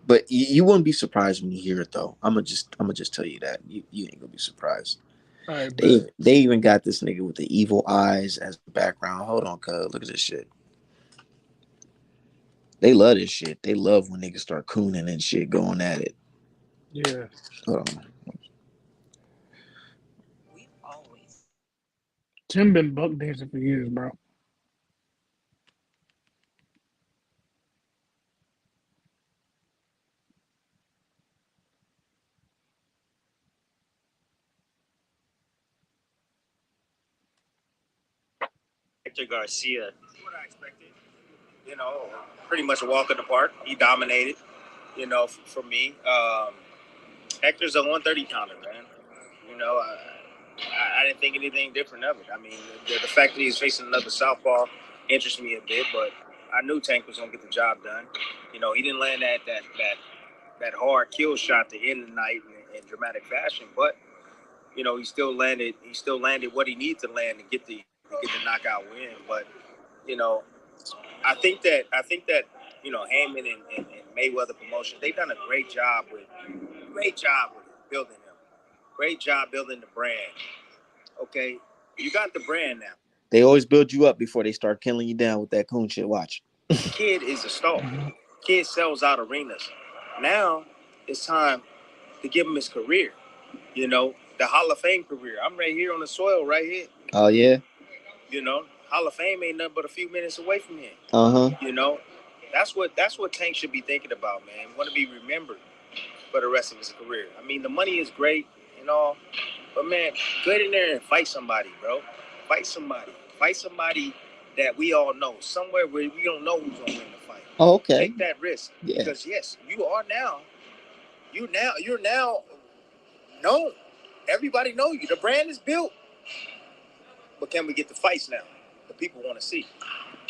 But you wouldn't be surprised when you hear it though. I'm gonna just tell you that you ain't gonna be surprised. All right, bet. They even got this nigga with the evil eyes as the background. Hold on, cuz look at this shit. They love this shit. They love when niggas start cooning and shit going at it. Yeah. Hold on. Tim been buck dancing for years, bro. Hector Garcia. What I expected. Pretty much a walk in the park. He dominated. For me, Hector's a 130 counter, man. I didn't think anything different of it. I mean, the fact that he's facing another southpaw interests me a bit, but I knew Tank was gonna get the job done. He didn't land that hard kill shot to end the night in dramatic fashion, but he still landed. He still landed what he needed to land to get the knockout win. But you know, I think that Heyman and Mayweather Promotions, they've done a great job with building them. Great job building the brand. Okay, you got the brand now. They always build you up before they start killing you down with that coon shit. Watch. Kid is a star. Kid sells out arenas. Now it's time to give him his career. The Hall of Fame career. I'm right here on the soil, right here. Oh yeah. Hall of Fame ain't nothing but a few minutes away from here. Uh-huh. That's what Tank should be thinking about, man. Want to be remembered for the rest of his career. I mean, the money is great and all, but man, get in there and fight somebody, bro. Fight somebody. Fight somebody that we all know. Somewhere where we don't know who's gonna win the fight. Oh, okay. Take that risk. Yeah. Because yes, you're now known. Everybody know you. The brand is built. But can we get the fights now? The people want to see.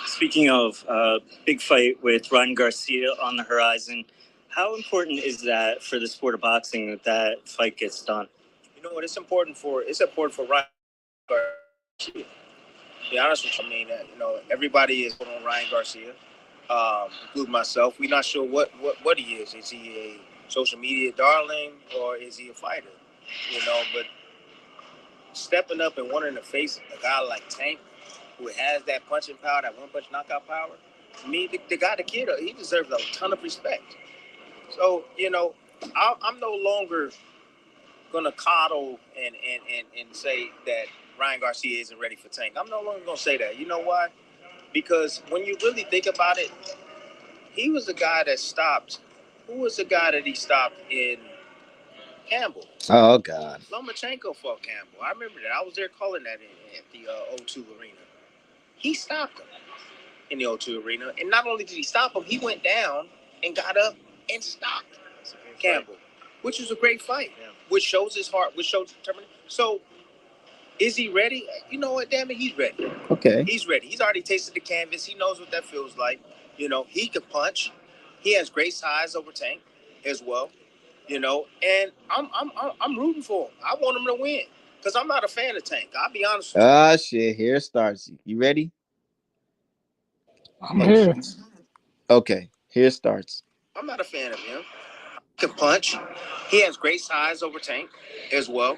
Speaking of big fight with Ryan Garcia on the horizon, how important is that for the sport of boxing that fight gets done? You know what? It's important for Ryan Garcia. To be honest with you, I mean, everybody is on Ryan Garcia, including myself. We're not sure what he is. Is he a social media darling or is he a fighter? But stepping up and wanting to face a guy like Tank, who has that punching power, that one-punch knockout power, to me, the guy, the kid, he deserves a ton of respect. So, I'm no longer going to coddle and say that Ryan Garcia isn't ready for Tank. I'm no longer going to say that. You know why? Because when you really think about it, he was the guy that stopped. Who was the guy that he stopped in Campbell? Oh, God. Lomachenko fought Campbell. I remember that. I was there calling that at the O2 Arena. He stopped him in the O2 Arena. And not only did he stop him, he went down and got up and stopped Campbell, which was a great fight, which shows his heart, which shows determination. So, is he ready? You know what? Damn it, he's ready. Okay. He's ready. He's already tasted the canvas. He knows what that feels like. He can punch. He has great size over Tank as well. And I'm rooting for him. I want him to win because I'm not a fan of Tank. I'll be honest with you. Ah, shit. Here it starts. You ready? I'm here. Okay. Here it starts. I'm not a fan of him. He can punch. He has great size over Tank as well.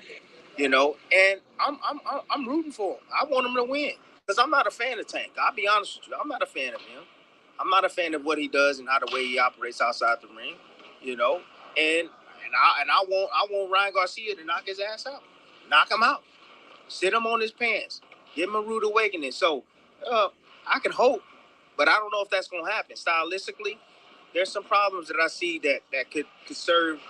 And I'm rooting for him. I want him to win because I'm not a fan of Tank. I'll be honest with you. I'm not a fan of him. I'm not a fan of what he does and how the way he operates outside the ring. And I want Ryan Garcia to knock his ass out, knock him out, sit him on his pants, give him a rude awakening. So I can hope, but I don't know if that's gonna happen. Stylistically, there's some problems that I see that could serve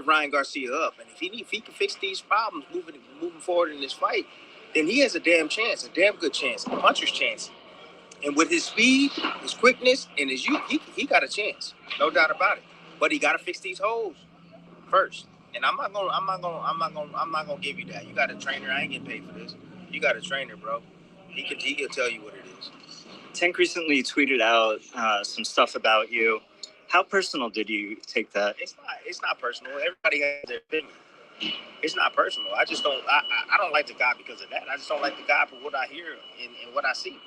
Ryan Garcia up, and if he can fix these problems moving forward in this fight, then he has a damn chance, a damn good chance, a puncher's chance. And with his speed, his quickness, and his youth, he got a chance, no doubt about it. But he got to fix these holes first. And I'm not gonna give you that. You got a trainer. I ain't getting paid for this. You got a trainer, bro. He can tell you what it is. Tank recently tweeted out some stuff about you. How personal did you take that? It's not personal. Everybody has their opinion. It's not personal. I just don't. I don't like the guy because of that. I just don't like the guy for what I hear and what I see.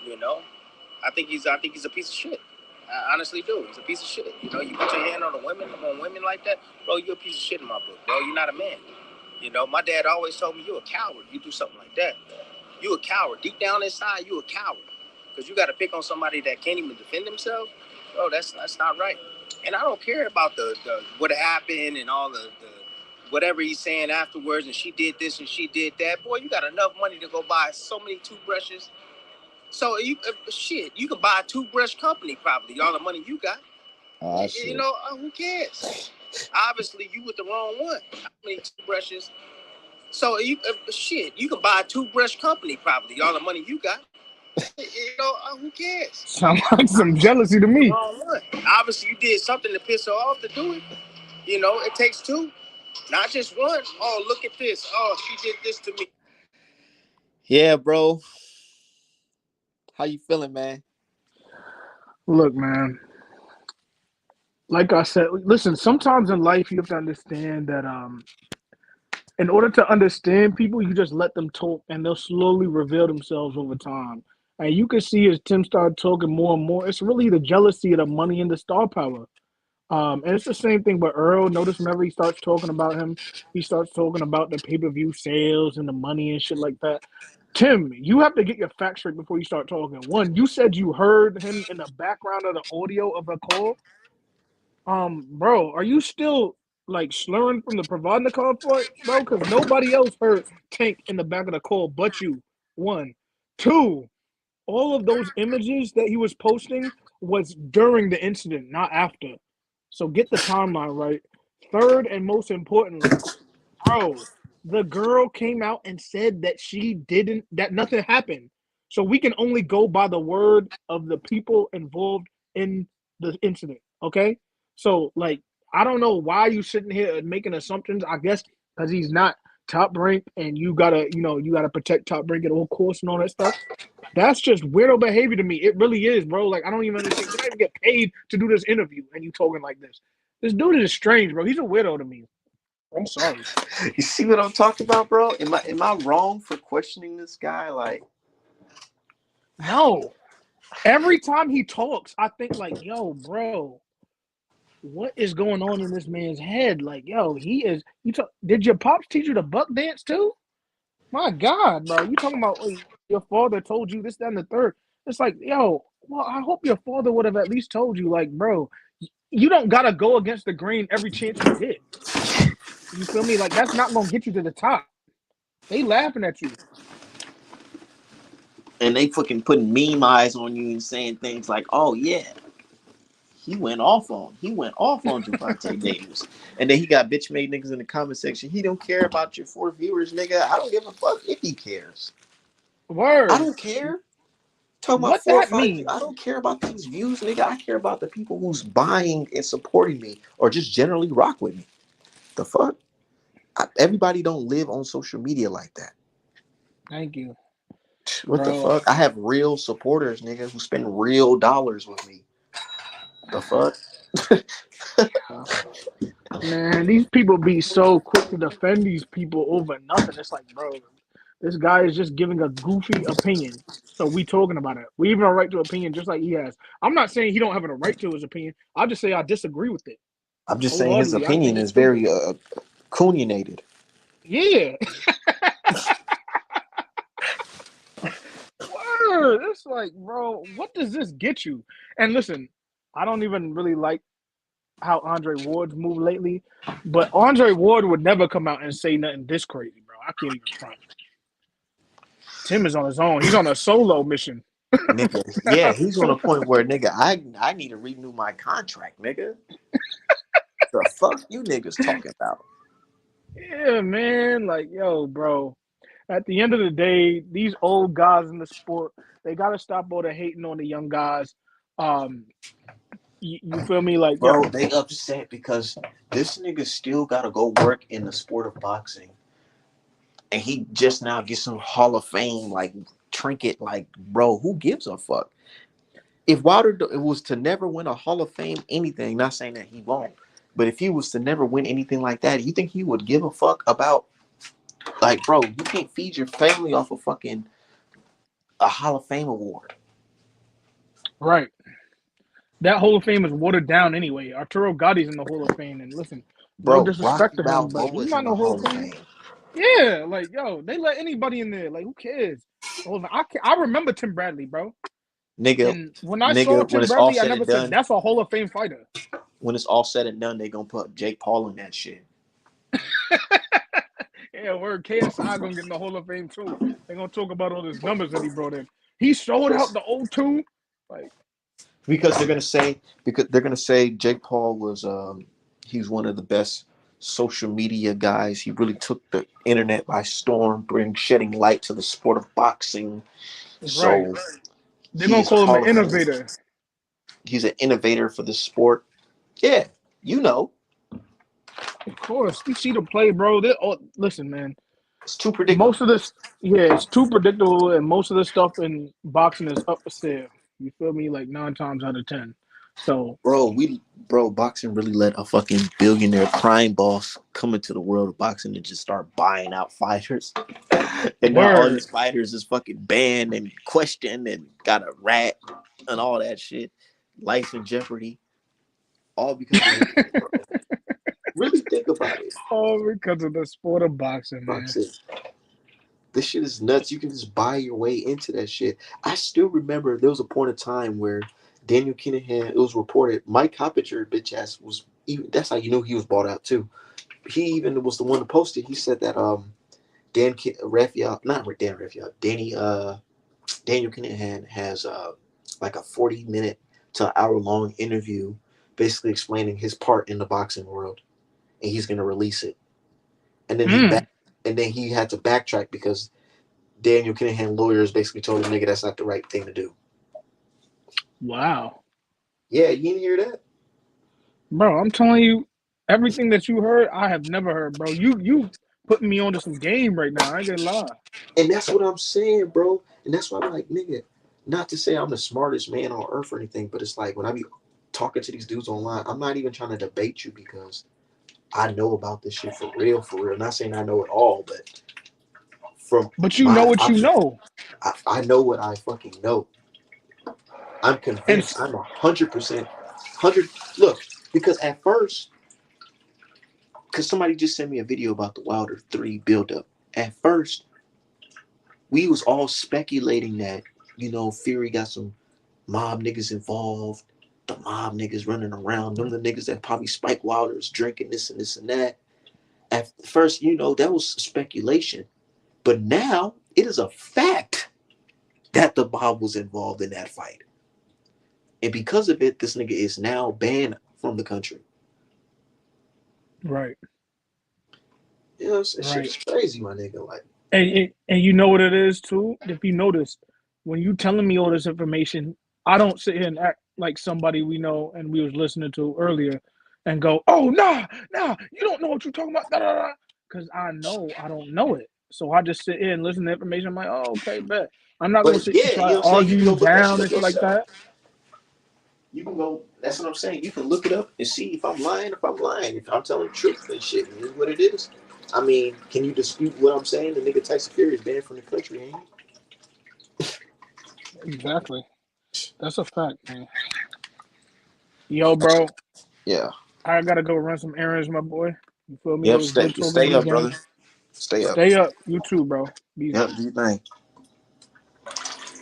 You know, I think he's a piece of shit. I honestly do. He's a piece of shit. You know, you put your hand on women like that, bro. You're a piece of shit in my book, bro. You're not a man. You know, my dad always told me you're a coward. You do something like that. You a coward. Deep down inside, you a coward. Because you got to pick on somebody that can't even defend themselves. Bro, that's not right. And I don't care about the what happened and all the whatever he's saying afterwards. And she did this and she did that. Boy, you got enough money to go buy so many toothbrushes. So you can buy a toothbrush company probably. All the money you got. You know, who cares? Obviously, you with the wrong one. How many toothbrushes? So you can buy a toothbrush company probably. All the money you got. You know, who cares? Sounds like some jealousy to me. Wrong one. Obviously, you did something to piss her off to do it. You know, it takes two, not just one. Oh, look at this. Oh, she did this to me. Yeah, bro. How you feeling, man? Look, man. Like I said, listen. Sometimes in life, you have to understand that in order to understand people, you just let them talk, and they'll slowly reveal themselves over time. And you can see as Tim started talking more and more, it's really the jealousy of the money and the star power. And it's the same thing with Earl. Notice whenever he starts talking about him, he starts talking about the pay-per-view sales and the money and shit like that. Tim, you have to get your facts straight before you start talking. One, you said you heard him in the background of the audio of a call. Bro, are you still like slurring from the Provodnikov part, bro? Because nobody else heard Tank in the back of the call but you. One. Two, all of those images that he was posting was during the incident, not after. So get the timeline right. Third, and most importantly, bro, the girl came out and said that that nothing happened. So we can only go by the word of the people involved in the incident. Okay. So, like, I don't know why you sitting here making assumptions. I guess because he's not top rank and you gotta protect top rank at all costs and all that stuff. That's just weirdo behavior to me. It really is, bro. Like, I don't even understand. You don't even get paid to do this interview and you talking like this. This dude is strange, bro. He's a weirdo to me. I'm sorry. You see what I'm talking about, bro? Am I wrong for questioning this guy? Like, No. Every time he talks, I think like, yo, bro, what is going on in this man's head? Like, yo, did your pops teach you to buck dance too? My God, bro. You talking about your father told you this, that, and the third. It's like, yo, well, I hope your father would have at least told you, like, bro, you don't gotta go against the grain every chance you get. You feel me? Like, that's not gonna get you to the top. They laughing at you. and they fucking putting meme eyes on you and saying things like, "Oh yeah, he went off on Javante Davis," and then he got bitch made niggas in the comment section. He don't care about your 4 viewers, nigga. I don't give a fuck if he cares. I Word. don't care. Talking about What four or that five. mean? I don't care about these views, nigga. I care about the people who's buying and supporting me, or just generally rock with me. The fuck. Everybody don't live on social media like that. Thank you, What the bro. fuck? I have real supporters, nigga, who spend real dollars with me. The fuck? Man, these people be so quick to defend these people over nothing. It's like, bro, this guy is just giving a goofy opinion. So we talking about it. We even have a right to opinion just like he has. I'm not saying he don't have a right to his opinion. I'll just say I disagree with it. I'm just saying his Wholeheartedly. I opinion think it's is stupid. very cunionated. Yeah. Word. It's like, bro, what does this get you? And listen, I don't even really like how Andre Ward's moved lately, but Andre Ward would never come out and say nothing this crazy, bro. I can't even front. Tim is on his own. He's on a solo mission. Nigga, yeah, he's on a point where, nigga, I need to renew my contract, nigga. The fuck you niggas talking about? Yeah, man. Like, yo, bro. At the end of the day, these old guys in the sport, they gotta stop all the hating on the young guys. Um, you feel me? Like, yo, Bro, they upset because this nigga still gotta go work in the sport of boxing. And he just now gets some Hall of Fame like trinket. Like, bro, who gives a fuck? If Wilder it was to never win a Hall of Fame anything, not saying that he won't, But if he was to never win anything like that, you think he would give a fuck about, like, bro, you can't feed your family off of fucking a Hall of Fame award. Right. That Hall of Fame is watered down anyway. Arturo Gotti's in the Hall of Fame, and listen, no Bro, disrespect Rocky to him, but he's Balboa's not in the no Hall of Hall of Fame. Fame. Yeah, like yo, they let anybody in there. Like who cares? I remember Tim Bradley, bro. Nigga, And when I saw when Tim it's all Bradley, I said never and said done, that's a Hall of Fame fighter. when it's all said and done, they gonna put Jake Paul in that shit. Yeah, word KSI gonna get in the Hall of Fame too. They're gonna talk about all his numbers that he brought in. He sold out the O2. Like Because they're gonna say Jake Paul was he's one of the best social media guys. He really took the internet by storm, shedding light to the sport of boxing. right. So They're gonna he's a call him Hall an of Fame. innovator. He's an innovator for the sport. Yeah, you know, Of course. You see the play, bro. Listen, man. it's too predictable. Most of this, yeah, it's too predictable, and most of the stuff in boxing is up for sale. You feel me? Like 9 times out of 10. So, Boxing really let a fucking billionaire crime boss come into the world of boxing and just start buying out fighters. And now all these word. fighters is fucking banned and questioned and got a rat and all that shit. Life in jeopardy. All because of it, bro. Really think about it. All because of the sport of boxing, man. Boxing. This shit is nuts. You can just buy your way into that shit. I still remember there was a point of time where Daniel Kinahan, it was reported, Mike Coppinger, bitch ass, was even, that's how you knew he was bought out too. He even was the one to post it. He said that Daniel Kinahan has like a 40-minute to hour-long interview basically explaining his part in the boxing world, and he's gonna release it. And then Mm, he had to backtrack because Daniel Kinahan lawyers basically told him, nigga, that's not the right thing to do. wow. Yeah, you didn't hear that? Bro, I'm telling you, everything that you heard, I have never heard, bro. You putting me onto some game right now. I ain't gonna lie. And that's what I'm saying, bro. And that's why I'm like, nigga, not to say I'm the smartest man on earth or anything, but it's like when I be talking to these dudes online, I'm not even trying to debate you because I know about this shit for real, for real. Not saying I know it all, but from But you know my what you option, know. I know what I fucking know. I'm And convinced. I'm 100%. 100. Look, because at first, because somebody just sent me a video about the Wilder 3 buildup. At first, we was all speculating that, Fury got some mob niggas involved. The mob niggas running around. Them the niggas that probably Spike Wilder's drinking this and this and that. At first, that was speculation. But now it is a fact that the mob was involved in that fight. And because of it, this nigga is now banned from the country. right, That shit right. is crazy, my nigga. Like, And you know what it is too? If you noticed, when you telling me all this information, I don't sit here and act like somebody we know and we was listening to earlier and go, oh nah, you don't know what you're talking about. Because I know I don't know it. So I just sit here and listen to information. I'm like, oh, okay, bet. I'm not gonna but sit and yeah, try to what I'm saying? You argue can you go look that down shit and up shit like yourself. that. You can go. That's what I'm saying. You can look it up and see if I'm lying. If I'm lying, if I'm telling the truth and shit, it is what it is. I mean, can you dispute what I'm saying? The nigga Tyson Fury is banned from the country, ain't Exactly. That's a fact, man. Yo, bro, he? Yeah. I gotta go run some errands, my boy. You feel me? It Yep. was good talking to Stay you up, again. brother. Stay up. Stay up. You too, bro. Be Yep. easy. Do your thing.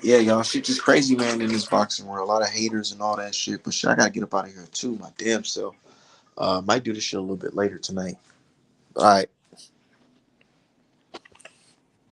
Yeah, y'all. Shit just crazy, man. In this boxing world, a lot of haters and all that shit. But shit, I gotta get up out of here too. My damn self. Might do this shit a little bit later tonight. All right.